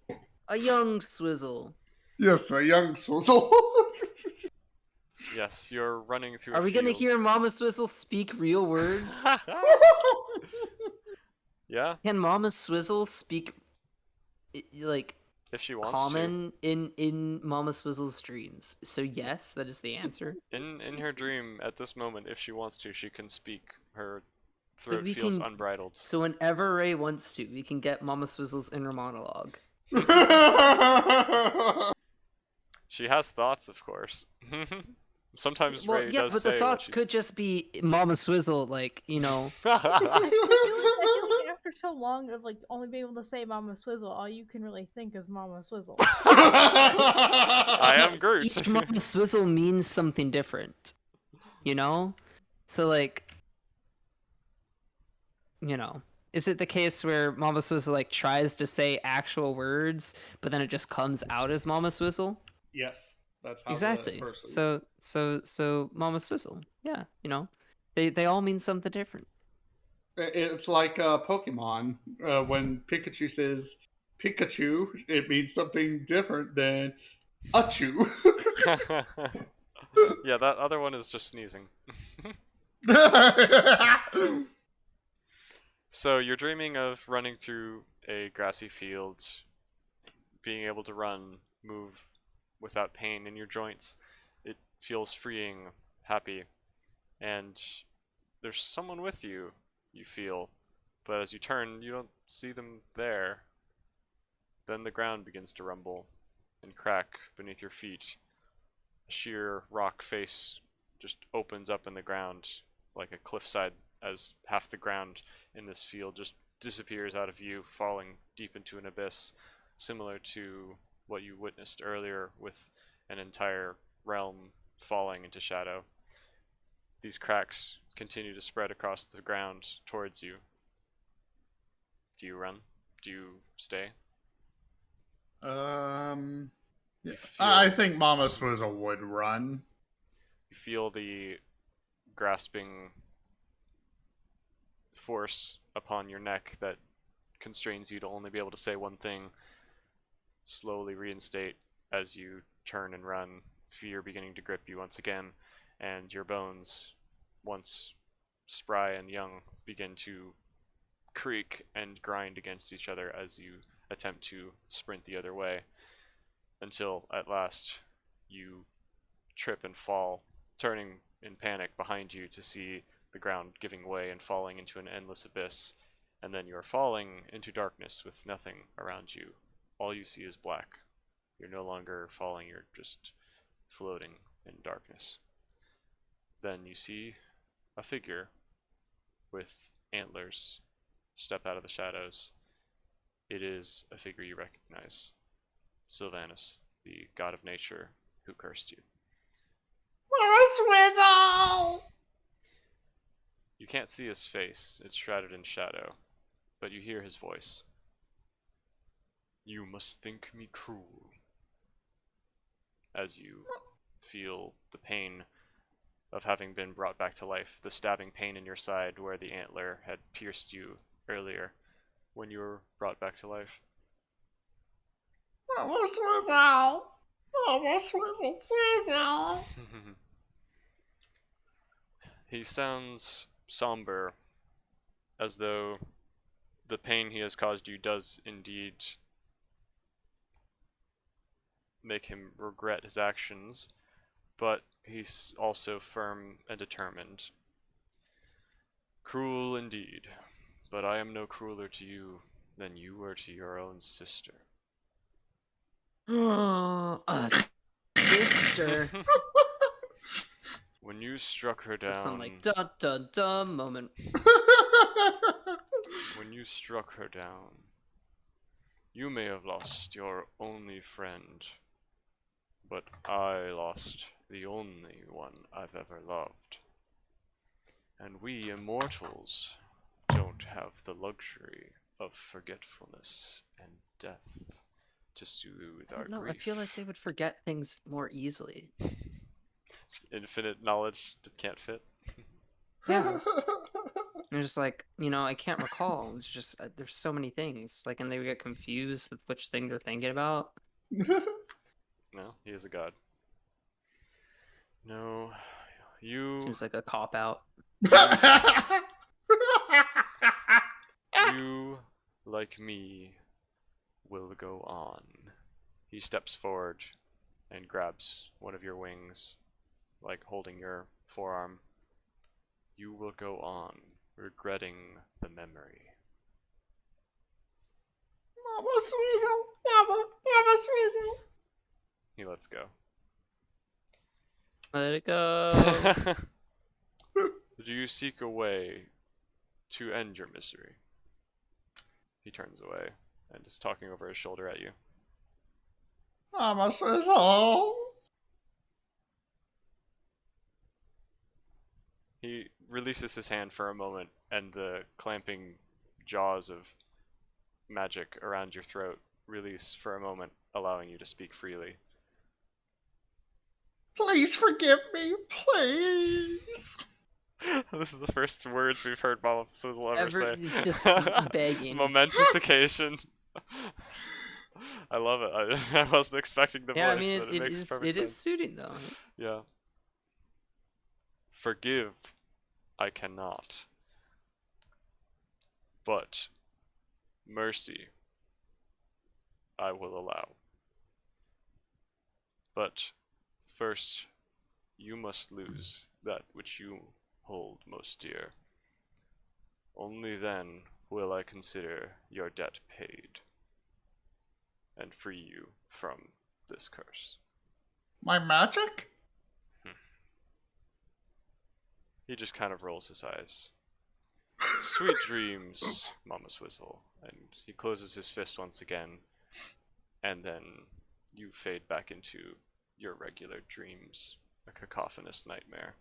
A young Swizzle. Yes, a young swizzle. Yes, you're running through Are a we gonna field. hear Mama Swizzle speak real words? Yeah, Can Mama Swizzle speak like if she wants common in Mama Swizzle's dreams? So yes, that is the answer. to. In her dream, at this moment, if she wants to, she can speak. Her So throat we feels can- unbridled. So whenever Ray wants to, we can get Mama Swizzle's inner monologue. She has thoughts, of course. Sometimes Well, Ray yeah, does but say the thoughts what could just be Mama Swizzle, like, you know. I feel like after so long of like only being able to say Mama Swizzle, all you can really think is Mama Swizzle. I am Groot. Each Mama Swizzle means something different, you know? So, like, you know, is it the case where Mama Swizzle, like, tries to say actual words, but then it just comes out as Mama Swizzle? Yes, that's how Exactly. the person. So Mama Swizzle. Yeah, you know, they all mean something different. It's like Pokemon. When Pikachu says Pikachu, it means something different than Achu. Yeah, that other one is just sneezing. So you're dreaming of running through a grassy field, being able to run, move without pain in your joints. It feels freeing, happy, and there's someone with you, you feel, but as you turn, you don't see them there. Then the ground begins to rumble and crack beneath your feet. A sheer rock face just opens up in the ground like a cliffside as half the ground in this field just disappears out of view, falling deep into an abyss, similar to what you witnessed earlier with an entire realm falling into shadow. These cracks continue to spread across the ground towards you. Do you run? Do you stay? Yeah, feel- I think Mama Swizzle would run. You feel the grasping force upon your neck that constrains you to only be able to say one thing slowly reinstate as you turn and run, fear beginning to grip you once again, and your bones, once spry and young, begin to creak and grind against each other as you attempt to sprint the other way, until at last you trip and fall, turning in panic behind you to see the ground giving way and falling into an endless abyss, and then you are falling into darkness with nothing around you. All you see is black. You're no longer falling, you're just floating in darkness. Then you see a figure with antlers step out of the shadows. It is a figure you recognize. Sylvanus, the god of nature who cursed you. Swizzle! You can't see his face, it's shrouded in shadow, but you hear his voice. You must think me cruel. As you feel the pain of having been brought back to life, the stabbing pain in your side where the antler had pierced you earlier when you were brought back to life. Swizzle! Swizzle! He sounds somber, as though the pain he has caused you does indeed make him regret his actions, but he's also firm and determined. Cruel indeed, but I am no crueler to you than you were to your own sister. A sister. When you struck her down, Some like dun dun dun moment. when you struck her down, you may have lost your only friend, but I lost the only one I've ever loved. And we immortals don't have the luxury of forgetfulness and death to soothe our No, grief. I feel like they would forget things more easily. Infinite knowledge that can't fit. Yeah. They're just like, I can't recall. It's just there's so many things. Like, and they get confused with which thing they're thinking about. No, he is a god. No, you. Seems like a cop out. You, like me, will go on. He steps forward and grabs one of your wings, like holding your forearm. You will go on, regretting the memory. Mama Swizzle! Mama Swizzle! He lets go. Let it go. Do you seek a way to end your misery? He turns away and is talking over his shoulder at you. Mama Swizzle! He releases his hand for a moment, and the clamping jaws of magic around your throat release for a moment, allowing you to speak freely. Please forgive me, please! This is the first words we've heard Mama Swizzle ever say. Just begging. Momentous occasion. I love it. I wasn't expecting the Yeah, I voice, mean, but it makes perfect it sense. is suiting though. Yeah. Forgive, I cannot. But mercy, I will allow. But first, you must lose that which you hold most dear. Only then will I consider your debt paid and free you from this curse. My magic? He just kind of rolls his eyes. Sweet dreams, Mama Swizzle. And he closes his fist once again, and then you fade back into your regular dreams, a cacophonous nightmare.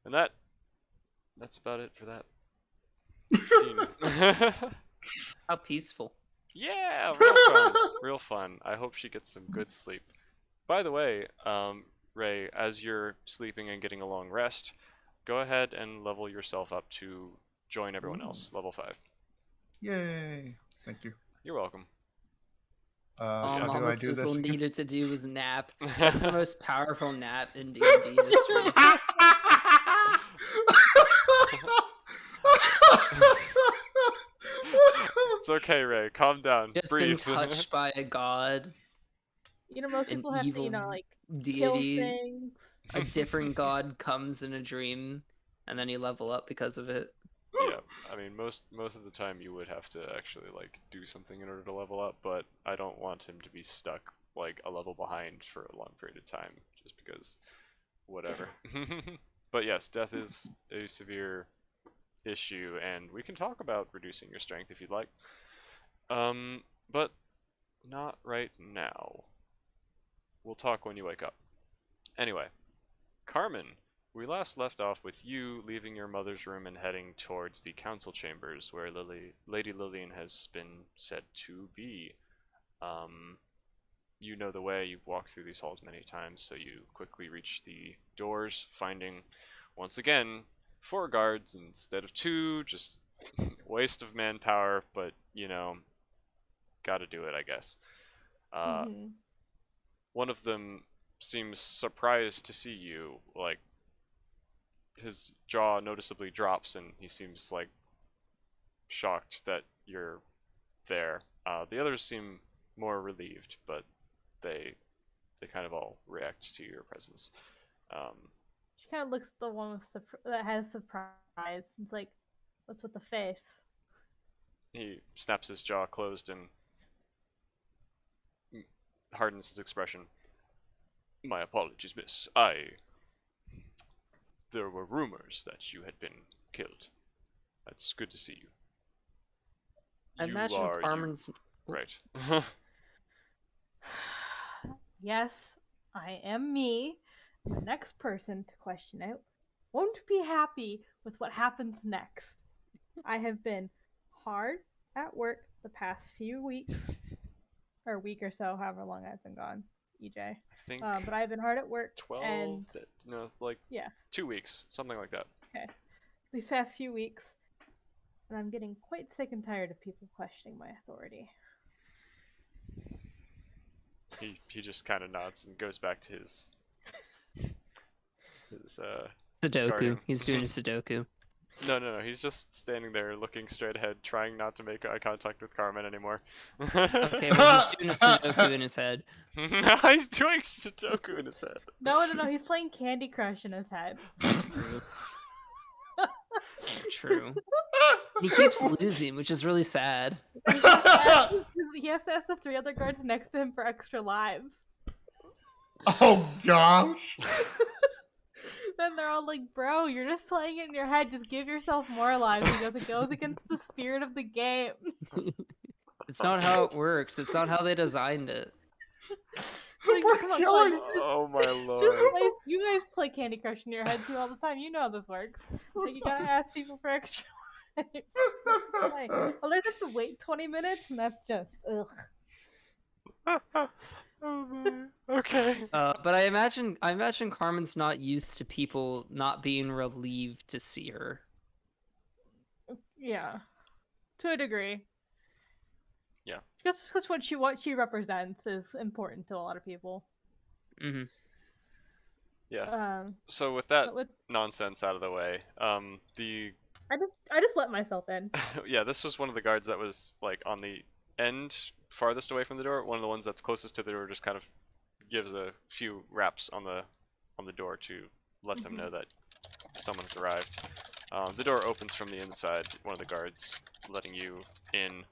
And that's about it for that scene. How peaceful. Yeah, real fun. Real fun. I hope she gets some good sleep. By the way, Ray, as you're sleeping and getting a long rest, go ahead and level yourself up to join everyone Ooh. else. Level 5. Yay! Thank you. You're welcome. All How do I Mama do this Swizzle again? needed to do was nap. That's the most powerful nap in D&D history. It's okay, Ray. Calm down. Just Breathe. been touched by a god, Most an people have to, evil like, kill deity. things. A different god comes in a dream, and then you level up because of it. Yeah, I mean, most of the time you would have to actually like do something in order to level up, but I don't want him to be stuck like a level behind for a long period of time, just because, whatever. But yes, death is a severe issue, and we can talk about reducing your strength if you'd like. But not right now. We'll talk when you wake up. Anyway, Carmen. We last left off with you leaving your mother's room and heading towards the council chambers where Lady Lillian has been said to be. You know the way, you've walked through these halls many times, so you quickly reach the doors, finding, once again, 4 guards instead of 2, just waste of manpower, but, you know, gotta do it, I guess. One of them seems surprised to see you, like, his jaw noticeably drops and he seems like shocked that you're there. The others seem more relieved, but they kind of all react to your presence. She kind of looks at the one with that has surprise. It's like, what's with the face? He snaps his jaw closed and hardens his expression. My apologies, miss. There were rumors that you had been killed. That's good to see you. I imagine Carmen's... Right. Yes, I am me. The next person to question out won't be happy with what happens next. I have been hard at work the past few weeks, or a week or so, however long I've been gone, EJ. I think but I've been hard at work 12, and no, like yeah, 2 weeks, something like that. Okay, these past few weeks, and I'm getting quite sick and tired of people questioning my authority. He just kind of nods and goes back to his Sudoku. guarding. He's doing a Sudoku. No, he's just standing there looking straight ahead, trying not to make eye contact with Carmen anymore. Okay, well, he's doing a Sudoku in his head. He's doing Sudoku in his head. No, he's playing Candy Crush in his head. True. He keeps losing, which is really sad. He has to ask the 3 other guards next to him for extra lives. Oh gosh! Then they're all like, bro, you're just playing it in your head. Just give yourself more lives because it goes against the spirit of the game. It's not how it works. It's not how they designed it. Like, We're come on, killing- Oh my lord. you guys play Candy Crush in your head too all the time. You know how this works. Like, you gotta ask people for extra lives. Like, others have to wait 20 minutes, and that's just ugh. Oh my. Okay. But I imagine Carmen's not used to people not being relieved to see her. Yeah, to a degree. Yeah. Because what she represents is important to a lot of people. Mm-hmm. Yeah. So with that But nonsense out of the way, the I just let myself in. yeah, this was one of the guards that was like on the end farthest away from the door. One of the ones that's closest to the door just kind of gives a few raps on the door to let them know that someone's arrived. The door opens from the inside, one of the guards letting you in,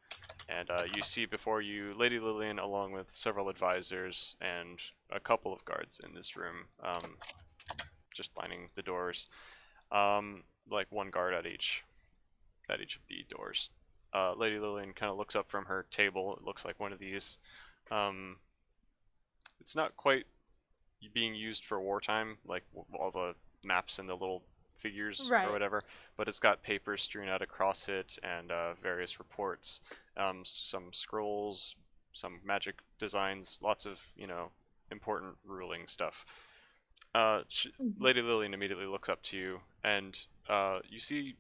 and you see before you Lady Lillian along with several advisors and a couple of guards in this room, just lining the doors, like one guard at each of the doors. Lady Lillian kind of looks up from her table. It looks like one of these. It's not quite being used for wartime, like all the maps and the little figures or whatever, but it's got papers strewn out across it and various reports, some scrolls, some magic designs, lots of, important ruling stuff. Lady Lillian immediately looks up to you, and you see,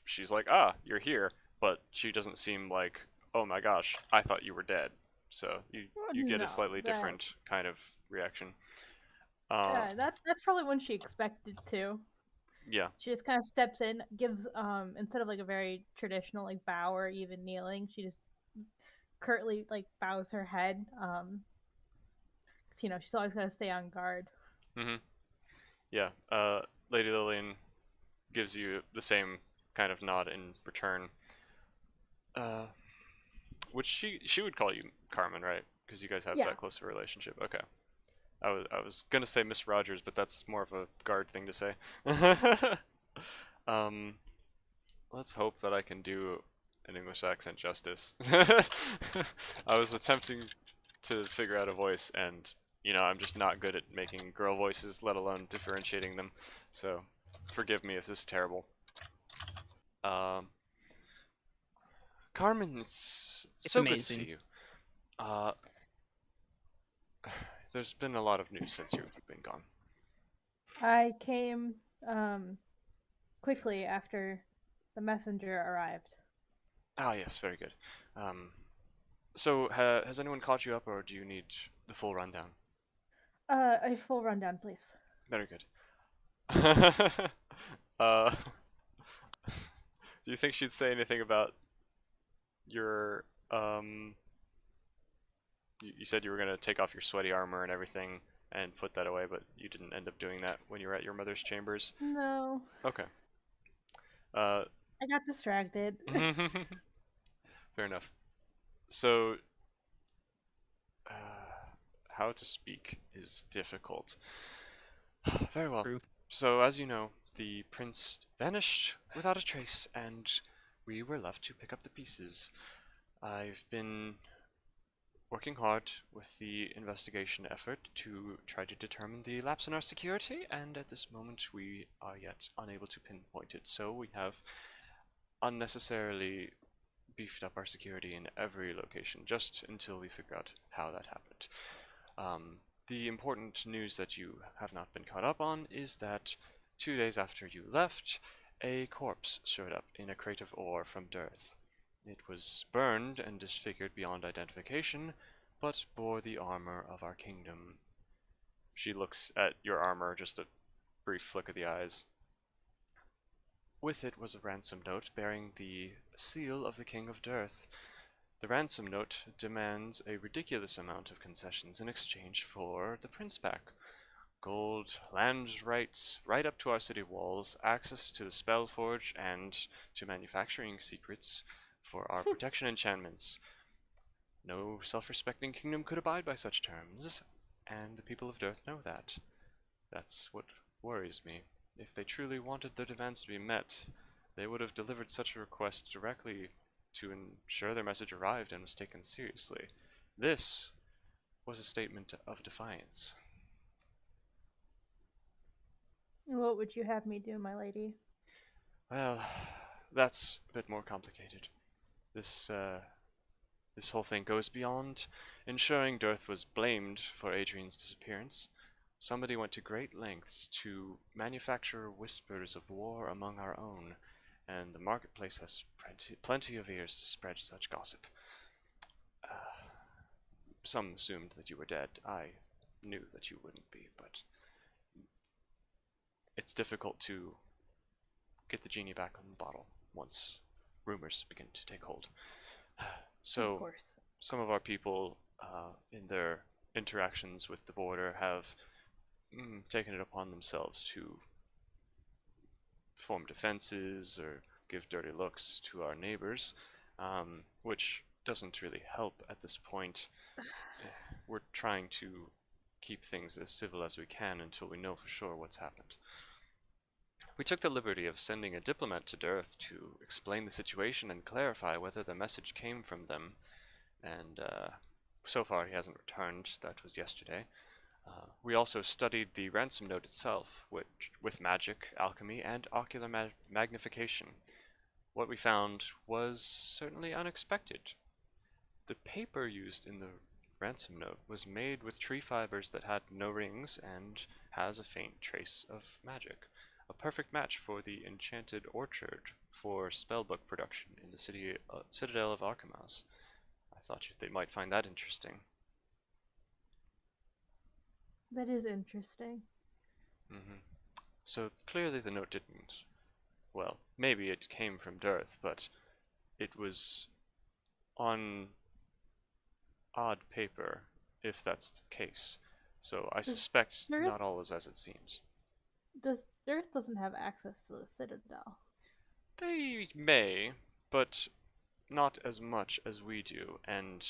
she's like, ah, you're here, but she doesn't seem like, oh my gosh, I thought you were dead. So you get a No, slightly different kind of reaction. Yeah, that's probably when she expected to. Yeah. She just kind of steps in, gives instead of like a very traditional like bow or even kneeling, she just curtly like bows her head. 'Cause, she's always got to stay on guard. Mhm. Yeah. Lady Lillian gives you the same kind of nod in return. Which she would call you Carmen, right? Because you guys have Yeah. that close of a relationship. Okay. I was gonna say Miss Rogers, but that's more of a guard thing to say. Let's hope that I can do an English accent justice. I was attempting to figure out a voice, and I'm just not good at making girl voices, let alone differentiating them. So, forgive me if this is terrible. Carmen, it's so good to amazing. see you. There's been a lot of news since you've been gone. I came quickly after the messenger arrived. Ah, yes, very good. So, has anyone caught you up, or do you need the full rundown? A full rundown, please. Very good. Do you think she'd say anything about your, you said you were gonna take off your sweaty armor and everything and put that away, but you didn't end up doing that when you were at your mother's chambers? No, Okay. I got distracted. Fair enough. So, how to speak is difficult. Very well. True. So, as you know, the prince vanished without a trace, and we were left to pick up the pieces. I've been working hard with the investigation effort to try to determine the lapse in our security, and at this moment we are yet unable to pinpoint it. So we have unnecessarily beefed up our security in every location just until we figure out how that happened. The important news that you have not been caught up on is that 2 days after you left, a corpse showed up in a crate of ore from Dirth. It was burned and disfigured beyond identification, but bore the armor of our kingdom. She looks at your armor, just a brief flick of the eyes. With it was a ransom note bearing the seal of the King of Dirth. The ransom note demands a ridiculous amount of concessions in exchange for the prince back. Gold, land rights, right up to our city walls, access to the Spellforge, and to manufacturing secrets for our protection enchantments. No self-respecting kingdom could abide by such terms, and the people of Dirth know that. That's what worries me. If they truly wanted their demands to be met, they would have delivered such a request directly to ensure their message arrived and was taken seriously. This was a statement of defiance. What would you have me do, my lady? Well, that's a bit more complicated. This whole thing goes beyond ensuring Dirth was blamed for Adrian's disappearance. Somebody went to great lengths to manufacture whispers of war among our own, and the marketplace has plenty of ears to spread such gossip. Some assumed that you were dead. I knew that you wouldn't be, but it's difficult to get the genie back in the bottle once rumors begin to take hold. So, Of course. some of our people, in their interactions with the border, have taken it upon themselves to form defenses or give dirty looks to our neighbors, which doesn't really help at this point. We're trying to keep things as civil as we can until we know for sure what's happened. We took the liberty of sending a diplomat to Dirth to explain the situation and clarify whether the message came from them, and so far he hasn't returned. That was yesterday. We also studied the ransom note itself, which, with magic, alchemy, and ocular magnification. What we found was certainly unexpected. The paper used in the ransom note was made with tree fibers that had no rings and has a faint trace of magic. A perfect match for the enchanted orchard for spellbook production in the citadel of Arkamas. I thought they might find that interesting. That is interesting. So clearly the note didn't. Well, maybe it came from Dirth, but it was on odd paper, if that's the case. So I suspect not all is as it seems. Earth doesn't have access to the Citadel. They may, but not as much as we do, and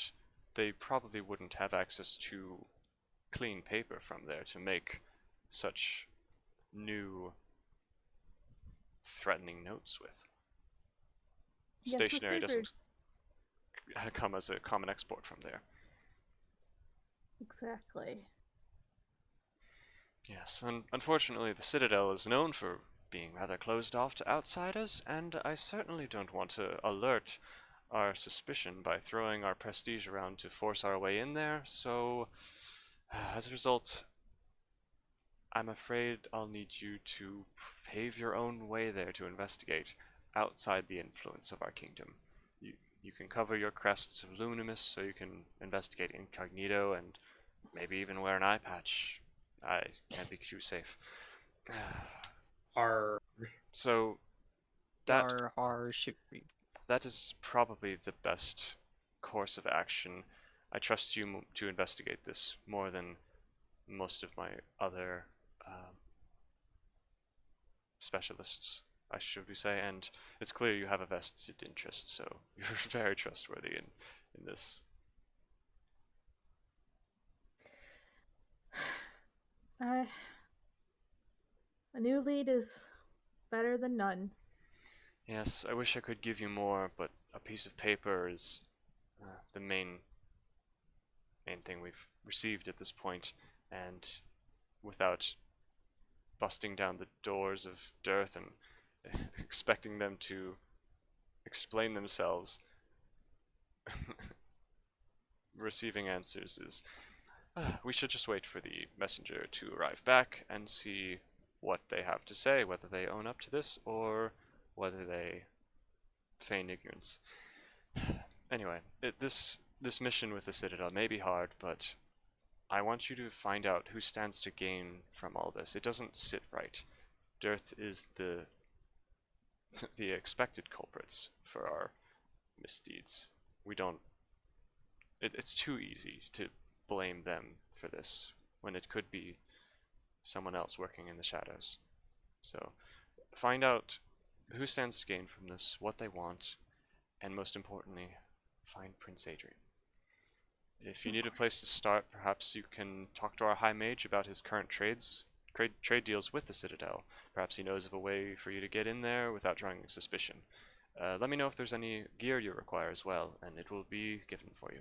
they probably wouldn't have access to clean paper from there to make such new threatening notes with. Yes, Stationery this paper- doesn't come as a common export from there. Exactly. Yes, and unfortunately the Citadel is known for being rather closed off to outsiders, and I certainly don't want to alert our suspicion by throwing our prestige around to force our way in there, so as a result, I'm afraid I'll need you to pave your own way there to investigate outside the influence of our kingdom. You can cover your crests of Lunimus so you can investigate incognito and maybe even wear an eye patch. I can't be too safe. So that that is probably the best course of action. I trust you to investigate this more than most of my other specialists, I should say, and it's clear you have a vested interest, so you're very trustworthy in this. A new lead is better than none. Yes, I wish I could give you more, but a piece of paper is the main thing we've received at this point, and without busting down the doors of Dirth and expecting them to explain themselves, receiving answers is... we should just wait for the messenger to arrive back and see what they have to say, whether they own up to this or whether they feign ignorance. Anyway, this mission with the Citadel may be hard, but I want you to find out who stands to gain from all this. It doesn't sit right. Dirth is the expected culprits for our misdeeds. We don't... It's too easy to blame them for this when it could be someone else working in the shadows. So find out who stands to gain from this, what they want, and most importantly, find Prince Adrian. If you need a place to start, perhaps you can talk to our High Mage about his current trade deals with the Citadel. Perhaps he knows of a way for you to get in there without drawing suspicion. Let me know if there's any gear you require as well, and it will be given for you.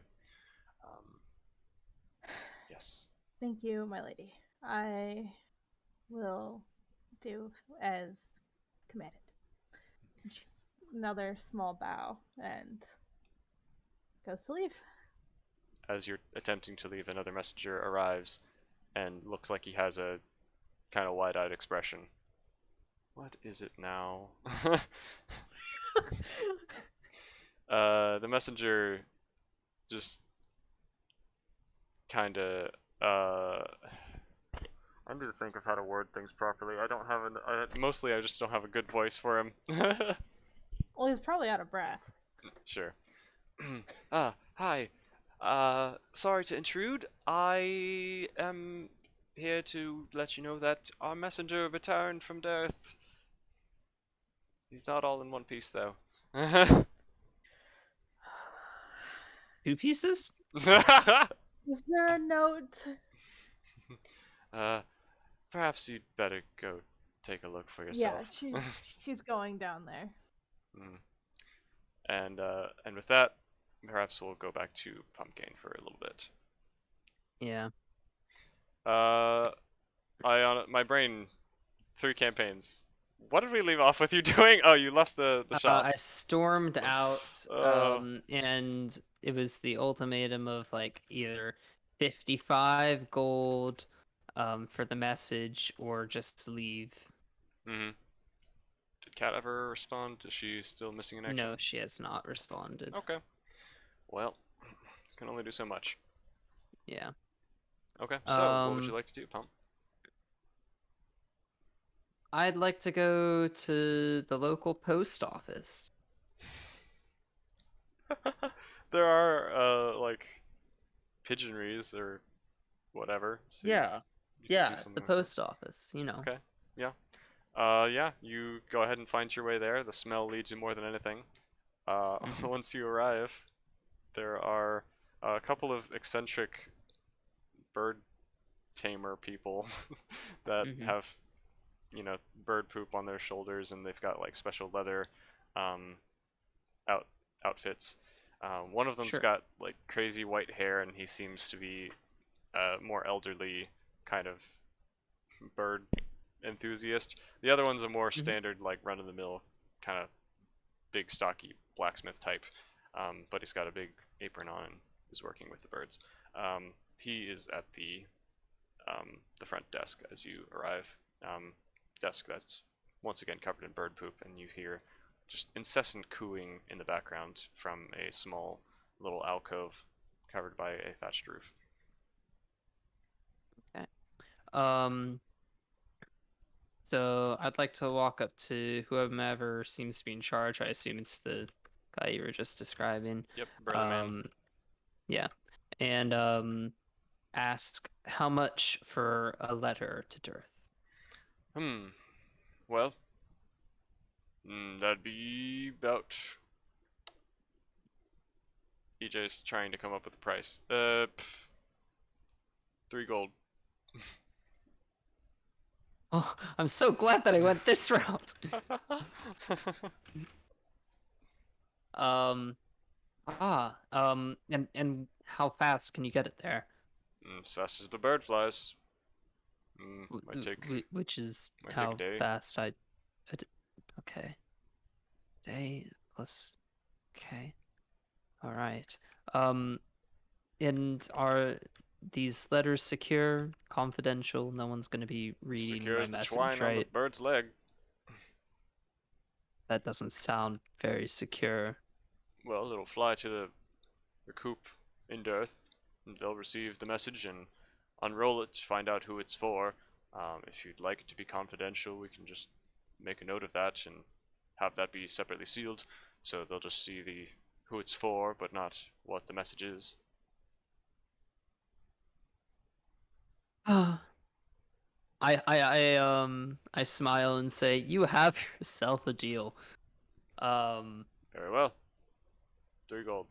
Yes. Thank you, my lady. I will do as commanded. She's another small bow and goes to leave. As you're attempting to leave, another messenger arrives and looks like he has a kind of wide-eyed expression. What is it now? The messenger just kind of I need to think of how to word things properly. I don't have mostly I just don't have a good voice for him. Well, he's probably out of breath. Sure. Hi. Sorry to intrude. I am here to let you know that our messenger returned from Dirth. He's not all in one piece, though. 2 pieces? Is there a note? Perhaps you'd better go take a look for yourself. Yeah, she's going down there. And with that, perhaps we'll go back to Pumpkin for a little bit. Yeah. My brain, 3 campaigns. What did we leave off with you doing? Oh, you left the shop. I stormed out, and it was the ultimatum of like either 55 gold for the message or just leave. Mm-hmm. Did Kat ever respond? Is she still missing in action? No, she has not responded. Okay. Well, can only do so much. Yeah. Okay, so what would you like to do, Pump? I'd like to go to the local post office. There are like pigeonries or whatever. So you can do Yeah, something the like that. post office, you know. Okay. Yeah. Yeah, you go ahead and find your way there. The smell leads you more than anything. Once you arrive, there are a couple of eccentric bird tamer people that have, you know, bird poop on their shoulders, and they've got like special leather outfits. One of them's Sure. got like crazy white hair, and he seems to be a more elderly kind of bird enthusiast. The other one's a more standard, like run-of-the-mill kind of big, stocky blacksmith type, but he's got a big apron on and is working with the birds. He is at the front desk as you arrive. Desk that's once again covered in bird poop, and you hear just incessant cooing in the background from a small little alcove covered by a thatched roof. Okay. So I'd like to walk up to whomever seems to be in charge. I assume it's the guy you were just describing. Yep, burly man. Yeah. And ask how much for a letter to Dirth. Well, that'd be about... EJ's trying to come up with a price. 3 gold. Oh, I'm so glad that I went this route. And how fast can you get it there? As fast as the bird flies. Might take... Which is might how take a day. fast okay. Day plus... Okay. Alright. And are these letters secure, confidential? No one's going to be reading Secure my as the message, twine on the right? bird's leg. That doesn't sound very secure. Well, it'll fly to the coop in Dirth, and they'll receive the message and unroll it to find out who it's for. If you'd like it to be confidential, we can just make a note of that and have that be separately sealed, so they'll just see who it's for, but not what the message is. I smile and say, "You have yourself a deal." Very well. 3 gold.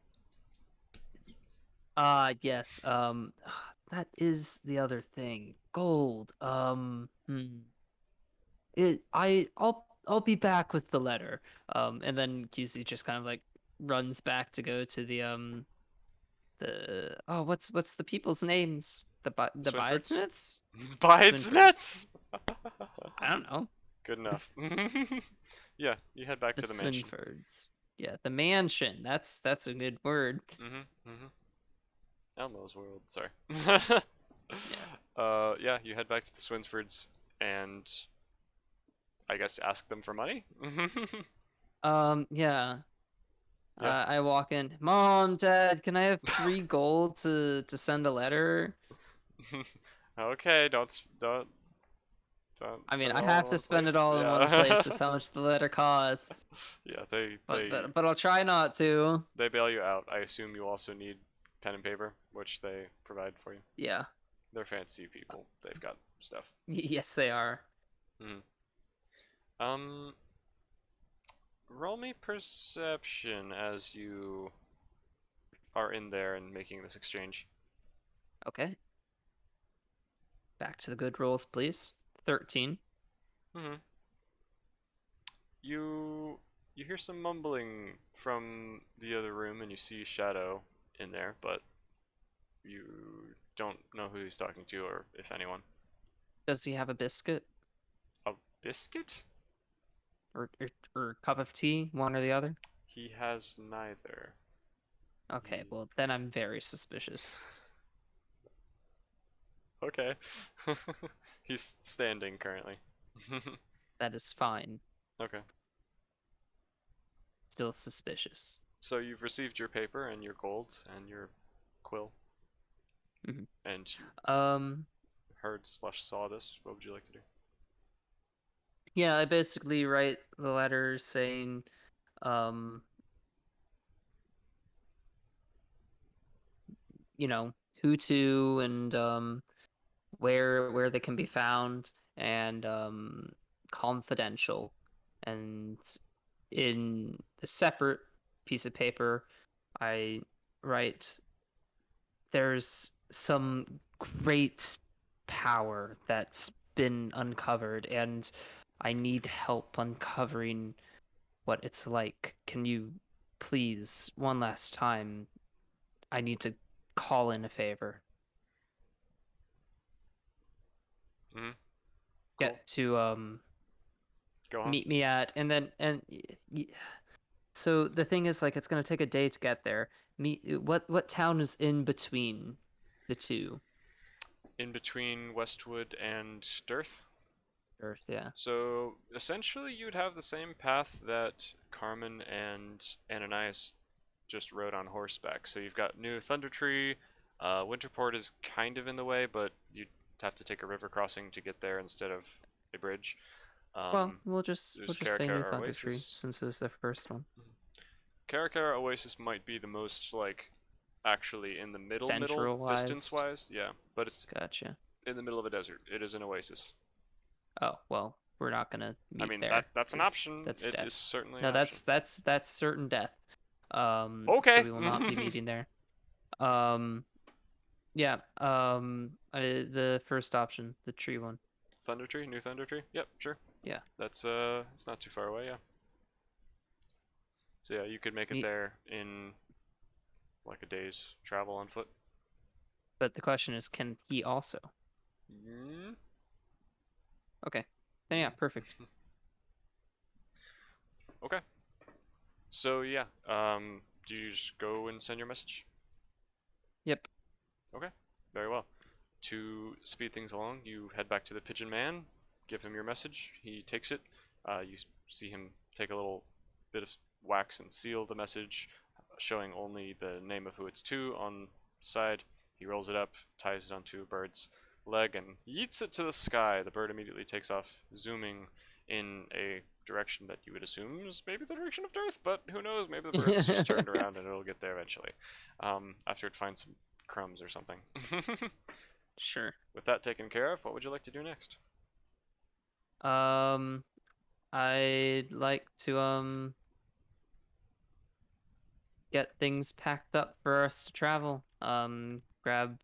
Yes. That is the other thing. Gold. I'll be back with the letter. And then QC just kind of like runs back to go to the what's the people's names? The Bidesmiths? Bidesmiths? I don't know. Good enough. Yeah, you head back to the mansion. Swinfords. Yeah, the mansion. That's a good word. Elmo's world, sorry. Yeah, you head back to the Swinsfords and I guess ask them for money? Yeah. I walk in. Mom, Dad, can I have 3 gold to send a letter? Okay, don't. I mean, I have to spend it all in one place. That's how much the letter costs. Yeah, but I'll try not to. They bail you out. I assume you also need pen and paper, which they provide for you. Yeah. They're fancy people. They've got stuff. Yes, they are. Roll me perception as you are in there and making this exchange. Okay. Back to the good rolls, please. 13. You hear some mumbling from the other room, and you see Shadow in there, but you don't know who he's talking to or if anyone. Does he have a biscuit? A biscuit? Or cup of tea, one or the other? He has neither. Okay, well then I'm very suspicious. Okay. He's standing currently. That is fine. Okay. Still suspicious. So you've received your paper and your gold and your quill. Mhm. And you Um, heard/saw this. What would you like to do? yeah, I basically write the letter saying, um, you know, who to and where they can be found and confidential. And in the separate piece of paper, I write there's some great power that's been uncovered and I need help uncovering what it's like. Can you please one last time, I need to call in a favor. Mm-hmm. Get to Go on. meet me at and then so the thing is like it's going to take a day to get there. What town is in between the two? In between Westwood and Dirth. Earth, yeah. So essentially, you'd have the same path that Carmen and Ananias just rode on horseback. So you've got New Thunder Tree. Winterport is kind of in the way, but you'd have to take a river crossing to get there instead of a bridge. Well, we'll just There's say New Karakara Thunder Tree Oasis. since it was the first one. Karakara Oasis might be the most like actually in the middle Centralized. distance-wise, yeah, but it's Gotcha. in the middle of a desert. It is an oasis. Oh well, we're not gonna meet I mean there. that's an 'cause option. That's It death. is certainly No, an option. that's certain death. Okay. So we will not be meeting there. Yeah. The first option, the tree one. Thunder Tree, New Thunder Tree. Yep, sure. Yeah. That's it's not too far away, yeah. So yeah, you could make it Neat. there in like a day's travel on foot. But the question is, can he also? Mm. Okay. Then yeah, perfect. Okay. So yeah, do you just go and send your message? Yep. Okay, very well. To speed things along, you head back to the Pigeon Man, give him your message. He takes it. You see him take a little bit of wax and seal the message, showing only the name of who it's to on the side. He rolls it up, ties it onto a bird's leg, and yeets it to the sky. The bird immediately takes off, zooming in a direction that you would assume is maybe the direction of Earth, but who knows? Maybe the bird's just turned around and it'll get there eventually, after it finds some crumbs or something. Sure. With that taken care of, what would you like to do next? I'd like to get things packed up for us to travel. Grab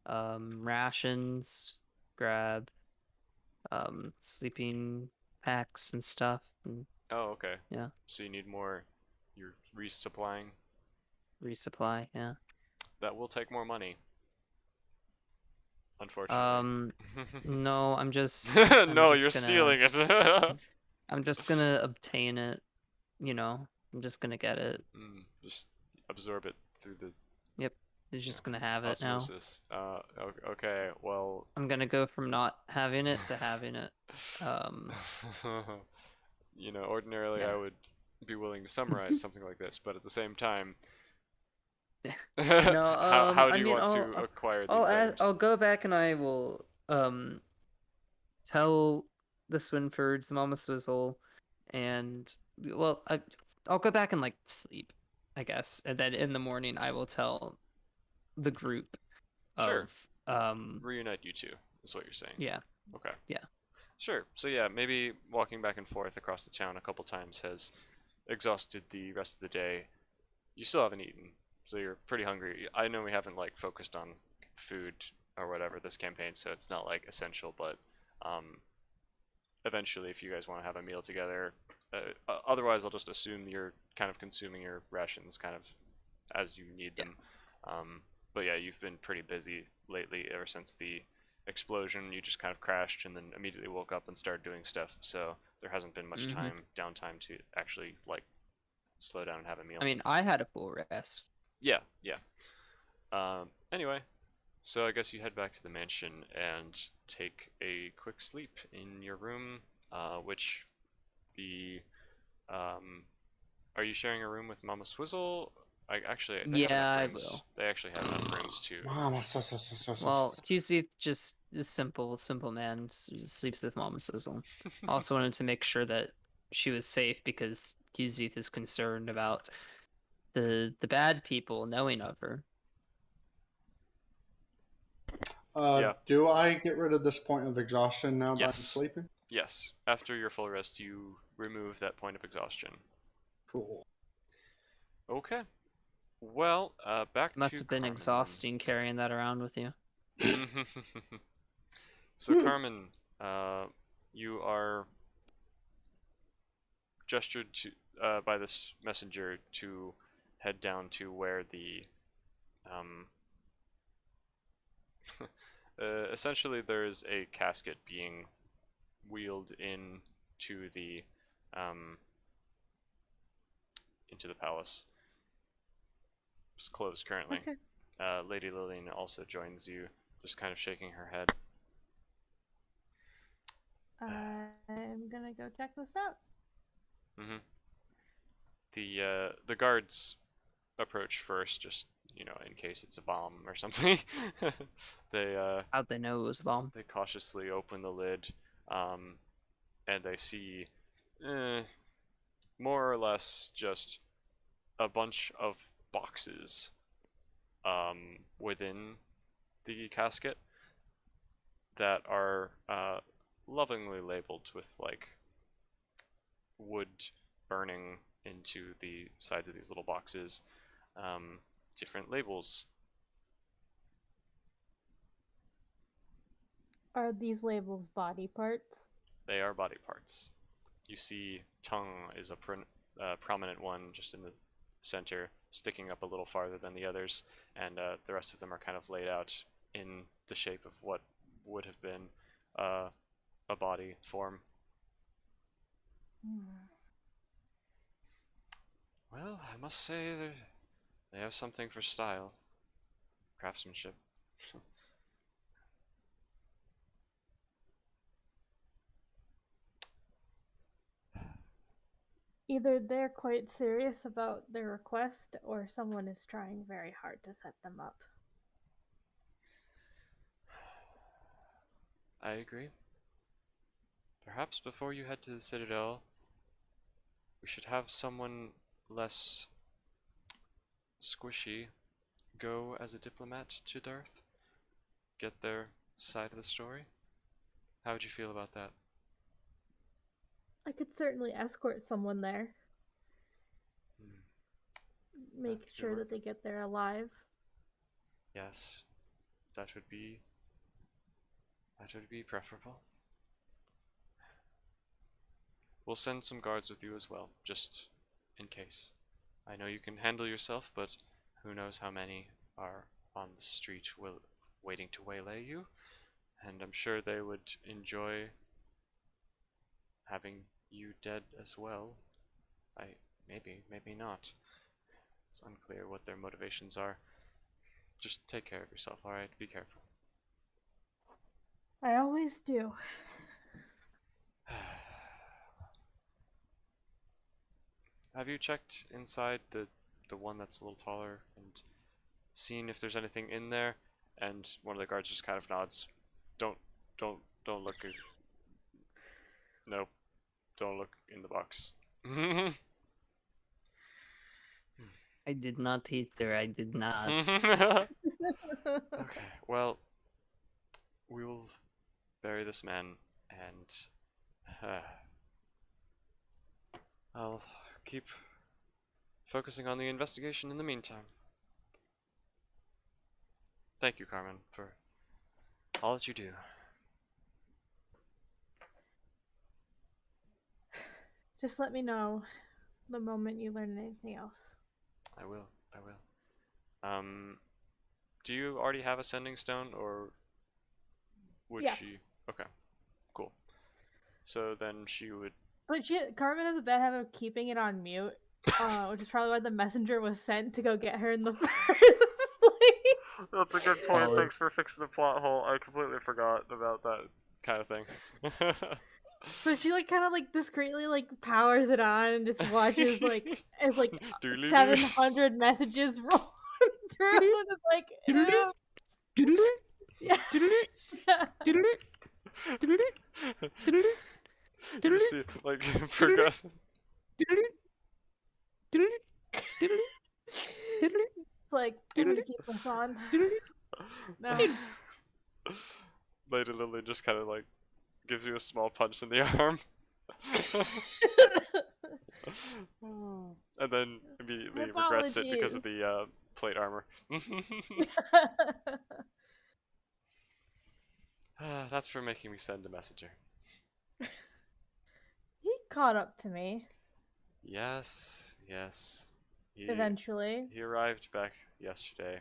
rations, grab sleeping packs and stuff. And Oh, okay. yeah. So you need more. You're resupplying. Resupply, yeah. That will take more money. Unfortunately. No, I'm just. No, just you're gonna, stealing it. I'm just gonna obtain it. You know, I'm just gonna get it. Just absorb it through the He's just gonna have it now. osmosis. Okay, well. I'm gonna go from not having it to having it. You know, ordinarily Yeah. I would be willing to summarize something like this, but at the same time, No, how I do you mean, want I'll- to acquire these I'll items? I'll go back and I will tell the Swinfords, Mama Swizzle, and well, I'll go back and like sleep, I guess, and then in the morning I will tell the group Sure. of Reunite you two, is what you're saying. yeah. Okay. Yeah. Sure. So yeah, maybe walking back and forth across the town a couple times has exhausted the rest of the day. You still haven't eaten, so you're pretty hungry. I know we haven't like focused on food or whatever this campaign, so it's not like essential, but eventually if you guys want to have a meal together, otherwise I'll just assume you're kind of consuming your rations kind of as you need them. But yeah, you've been pretty busy lately ever since the explosion. You just kind of crashed and then immediately woke up and started doing stuff, so there hasn't been much downtime to actually like slow down and have a meal. I mean, I had a full rest. Yeah, yeah. Anyway, so I guess you head back to the mansion and take a quick sleep in your room, which the are you sharing a room with Mama Swizzle? They have Yeah, enough I rooms. will. They actually have enough rooms to. Mama, Well, Qzith just is simple man, sleeps with Mama Sizzle. Also wanted to make sure that she was safe because Qzith is concerned about the bad people knowing of her. Yeah. Do I get rid of this point of exhaustion now that I'm Yes. sleeping? Yes. After your full rest, you remove that point of exhaustion. Cool. Okay. Well, back Must to have been Carmen, then. exhausting carrying that around with you. So Carmen, you are gestured to by this messenger to head down to where the essentially there is a casket being wheeled in to the into the palace. It's closed currently. Okay. Lady Lillian also joins you, just kind of shaking her head. I'm gonna go check this out. Mm-hmm. The guards approach first, just in case it's a bomb or something. they How'd they know it was a bomb? they cautiously open the lid, and they see, more or less just a bunch of boxes, within the casket that are lovingly labeled with like wood burning into the sides of these little boxes, different labels. Are these labels body parts? They are body parts. You see, tongue is a prominent one just in the center, sticking up a little farther than the others, and the rest of them are kind of laid out in the shape of what would have been a body form. Well, I must say they have something for style, craftsmanship. Either they're quite serious about their request, or someone is trying very hard to set them up. I agree. Perhaps before you head to the Citadel, we should have someone less squishy go as a diplomat to Darth, get their side of the story. How would you feel about that? I could certainly escort someone there. Make could sure work. that they get there alive. Yes, that would be preferable. We'll send some guards with you as well, just in case. I know you can handle yourself, but who knows how many are on the street waiting to waylay you, and I'm sure they would enjoy having you dead as well. Maybe not. It's unclear what their motivations are. Just take care of yourself, alright? Be careful. I always do. Have you checked inside the one that's a little taller and seen if there's anything in there? And one of the guards just kind of nods. Don't look. Nope. Don't look in the box. I did not either. I did not. Okay. Well, we will bury this man, and I'll keep focusing on the investigation in the meantime. Thank you, Carmen, for all that you do. Just let me know the moment you learn anything else. I will. Do you already have a sending stone, or would Yes. she? Okay, cool. So then she would. But Carmen has a bad habit of keeping it on mute, which is probably why the messenger was sent to go get her in the first place. That's a good point. Valid. Thanks for fixing the plot hole. I completely forgot about that kind of thing. So she like kind of like discreetly like powers it on and just watches like as like Doodly-doo. 700 messages roll through and it's like yeah. You see, like, progress. It's like I'm gonna keep this on. No. Lady Lily just kind of like gives you a small punch in the arm. And then immediately regrets it because of the plate armor. That's for making me send a messenger. He caught up to me Yes, yes. eventually. He arrived back yesterday.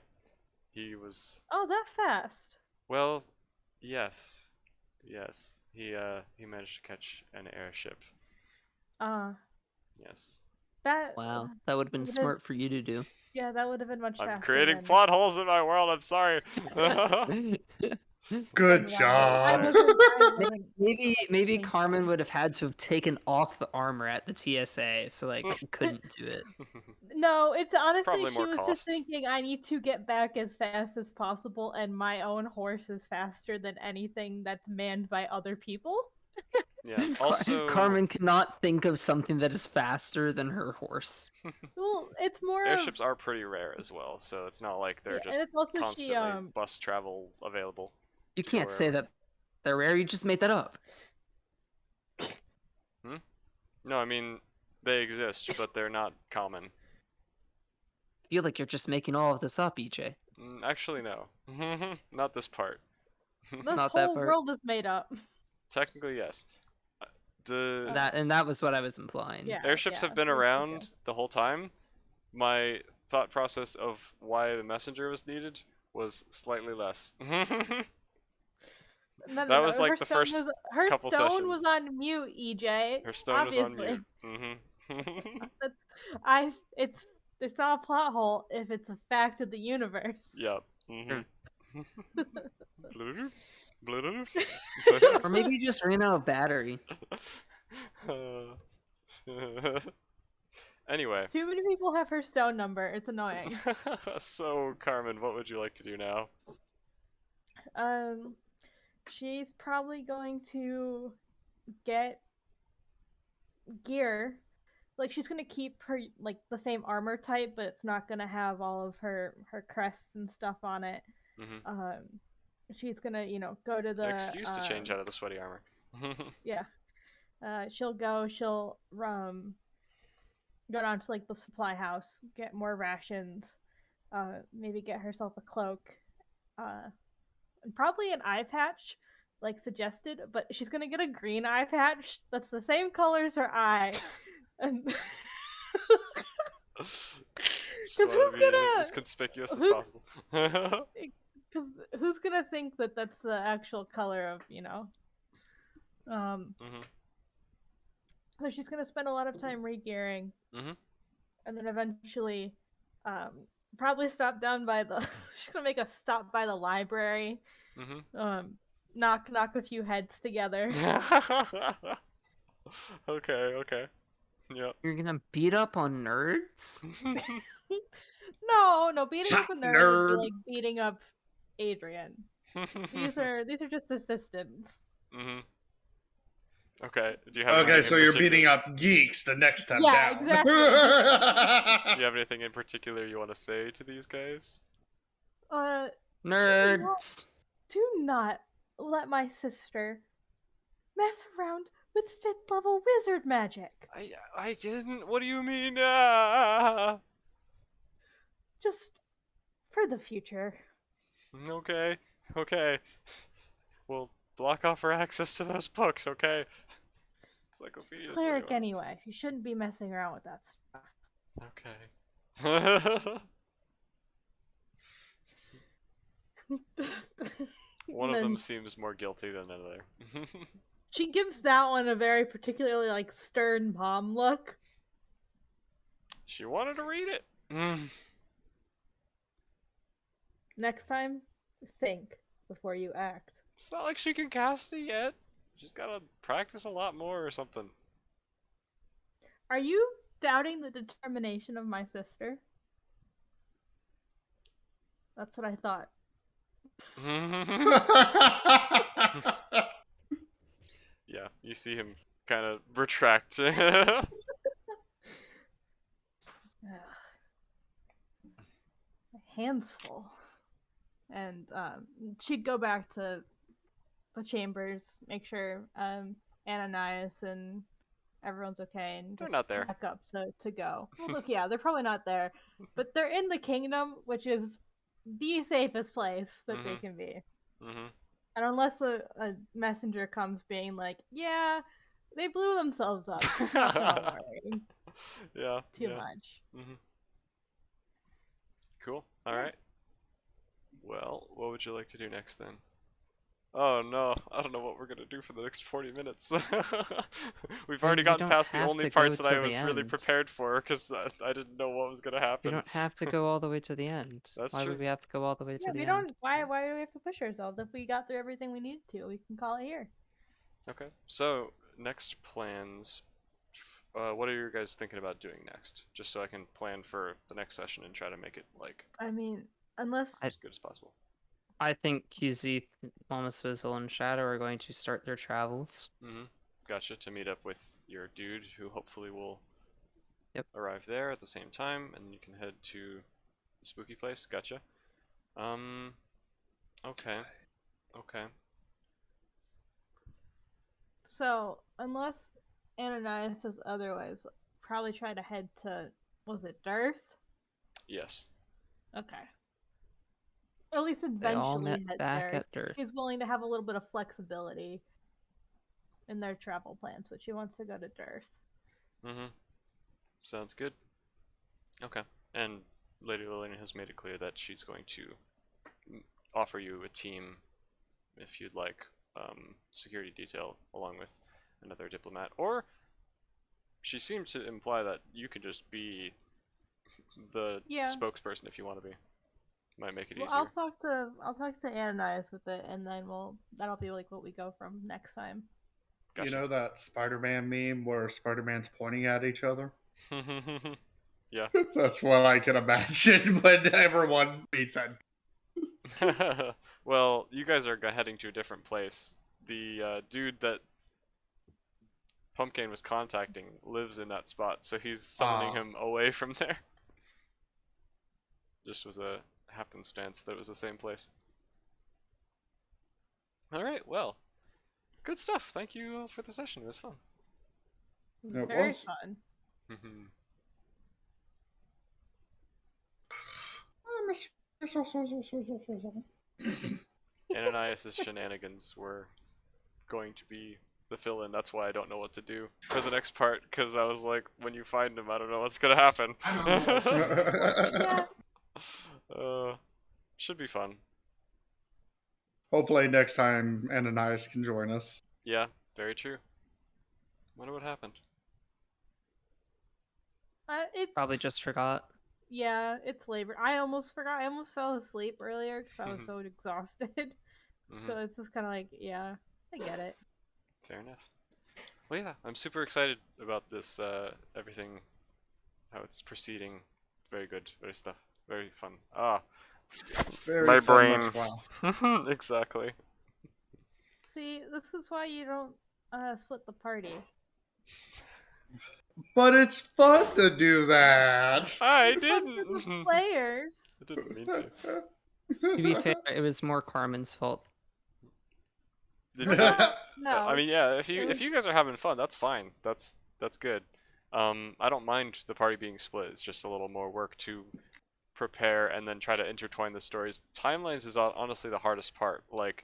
He was, Oh, that fast. well, yes. Yes. He managed to catch an airship. Yes. That Wow, that would have been It is- smart for you to do. Yeah, that would have been much faster. I'm creating than- plot holes in my world, I'm sorry. Good Yeah, job. I wasn't Maybe thinking. Carmen would have had to have taken off the armor at the TSA, so like couldn't do it. No, it's honestly Probably she more was cost. just thinking I need to get back as fast as possible, and my own horse is faster than anything that's manned by other people. Yeah, also... Carmen cannot think of something that is faster than her horse. Well, it's more Airships are pretty rare as well, so it's not like they're yeah, just and it's also constantly bus travel available. You can't say wherever. that they're rare. You just made that up. No, I mean, they exist, but they're not common. I feel like you're just making all of this up, EJ. Actually, no. Not this part. this not that whole part. world is made up. Technically, yes. The That was what I was implying. Yeah. airships have been that's true. around the whole time. My thought process of why the messenger was needed was slightly less. No, That was, like, her the stone first her couple stone was sessions. on mute, EJ. Her stone was on obviously. mute. It's not a plot hole if it's a fact of the universe. Yep. Or maybe you just ran out of battery. Anyway, Too many people have her stone number. It's annoying. so Carmen, what would you like to do now? She's probably going to get gear. Like she's gonna keep her like the same armor type, but it's not gonna have all of her crests and stuff on it. Mhm. She's gonna go to the An excuse to change out of the sweaty armor. Yeah. She'll go down to like the supply house, get more rations, maybe get herself a cloak, and probably an eye patch, like suggested, but she's gonna get a green eye patch that's the same color as her eye. And Just who's wanna be gonna- as conspicuous as who- possible. Because who's gonna think that that's the actual color of Mhm. So she's gonna spend a lot of time re-gearing, Mhm. and then eventually, probably stop down by the. She's gonna make a stop by the library. Mhm. Knock a few heads together. Okay. Yep. You're gonna beat up on nerds? No, beating up a nerd would Nerd. be like beating up Adrian. These are just assistants. Mhm. Okay. Do you have anything Okay, in so you're particular- beating up geeks the next time Yeah, down. exactly. Do you have anything in particular you want to say to these guys? Nerds! Do not let my sister mess around with 5th level wizard magic. I didn't. What do you mean? Ah! Just for the future. Okay. We'll block off her access to those books. Okay. Encyclopedias. what do you Cleric want? anyway. You shouldn't be messing around with that stuff. Okay. One of Then them seems more guilty than another. she gives that one a very particularly like stern mom look. She wanted to read it. Next time, think before you act. It's not like she can cast it yet. She's gotta practice a lot more or something. Are you doubting the determination of my sister? That's what I thought. Yeah, you see him kind of retract. Ugh. My hands full. And she'd go back to the chambers, make sure Ananias and everyone's okay, and They're just not there. pack up to go. Well, look, yeah, they're probably not there, but they're in the kingdom, which is the safest place that they Mhm. can be. Mhm. And unless a messenger comes being like, yeah, they blew themselves up, not gonna worry Yeah. too yeah. much. Mhm. Cool. All Yeah. right. Well, what would you like to do next then? Oh no, I don't know what we're gonna do for the next 40 minutes. We've already We gotten don't past the have only to parts go that I to the was really end. prepared for because I didn't know what was gonna We happen. don't have to go all the way to the end. That's Why true. would we have to go all the way Yeah, to the we end? don't. Why do we have to push ourselves? If we got through everything we needed to, we can call it here. Okay, so next plans. What are you guys thinking about doing next? Just so I can plan for the next session and try to make it like I mean, unless I- as good as possible. I think QZ, Mama Swizzle, and Shadow are going to start their travels. Mm-hmm. Gotcha. To meet up with your dude, who hopefully will Yep. arrive there at the same time, and you can head to the spooky place. Gotcha. Okay. Okay. so, unless Ananias says otherwise, probably try to head to, was it Dearth? Yes. Okay. At least They all eventually met head back there. at Dearth. He's willing to have a little bit of flexibility in their travel plans, but she wants to go to Dearth. Mm-hmm. Sounds good. Okay. And Lady Lillian has made it clear that she's going to offer you a team if you'd like, security detail along with another diplomat, or she seemed to imply that you can just be the Yeah. spokesperson if you want to be. Might make it Well, easier. I'll talk to Ananias with it, and then that'll be like what we go from next time. Gotcha. You know that Spider-Man meme where Spider-Man's pointing at each other? Yeah. That's what I can imagine when everyone meets at. Well, you guys are heading to a different place. The dude that Pumpkin was contacting lives in that spot, so he's summoning him away from there. Just was a happenstance that it was the same place. Alright, well. Good stuff. Thank you for the session. It was fun. It was It very was. fun. Ananias' shenanigans were going to be the fill-in. That's why I don't know what to do for the next part, because I was like, when you find him, I don't know what's gonna happen. Yeah. Should be fun. Hopefully next time Ananias can join us. Yeah, very true. Wonder what happened. It's Probably just forgot. Yeah, it's labor. I almost forgot. I almost fell asleep earlier because I was so exhausted. So it's just kind of like, yeah, I get it. Fair enough. Well, yeah, I'm super excited about this. Everything, how it's proceeding. Very good. Very stuff. Very fun. Very My fun, brain. much wow. Exactly. See, this is why you don't split the party. But it's fun to do that. I It's fun for didn't. the players. I didn't mean to. To be fair, it was more Carmen's fault. Did you say? No. I mean, yeah. If you guys are having fun, that's fine. That's good. I don't mind the party being split. It's just a little more work to prepare and then try to intertwine the stories. Timelines is honestly the hardest part. Like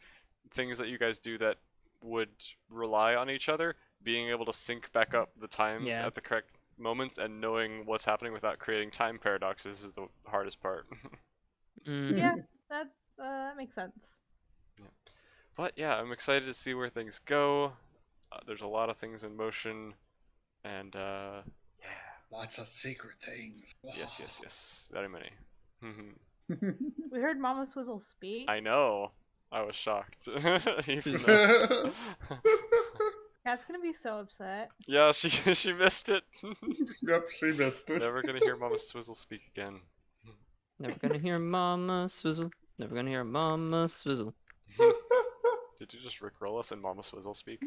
things that you guys do that would rely on each other, being able to sync back up the times Yeah. at the correct moments and knowing what's happening without creating time paradoxes is the hardest part. Mhm. Yeah, that makes sense. But yeah, I'm excited to see where things go. There's a lot of things in motion, and yeah, Lots of secret things. Yes, yes, yes. Very many. We heard Mama Swizzle speak. I know. I was shocked. Even though... Cat's gonna be so upset. yeah, she missed it. Yep, she missed it. Never gonna hear Mama Swizzle speak again. Never gonna hear Mama Swizzle. Never gonna hear Mama Swizzle. Did you just rickroll us and Mama Swizzle speak?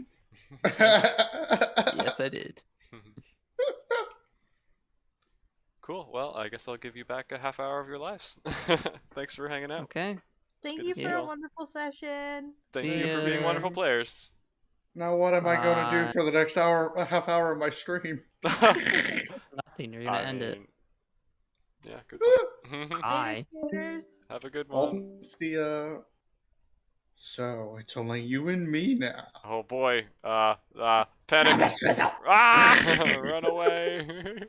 Yes, I did. Cool. Well, I guess I'll give you back a half hour of your lives. Thanks for hanging out. Okay. Thank good you to for see a you. wonderful session. Thank See you for being ya. wonderful players. Now what am I going to do Bye. for the next half hour of my stream? Nothing. You're gonna end it. Yeah, good point. Bye. Cheers. Have a good one. Oh, it's the so it's only you and me now. Oh boy. Panic. Ah! Run away.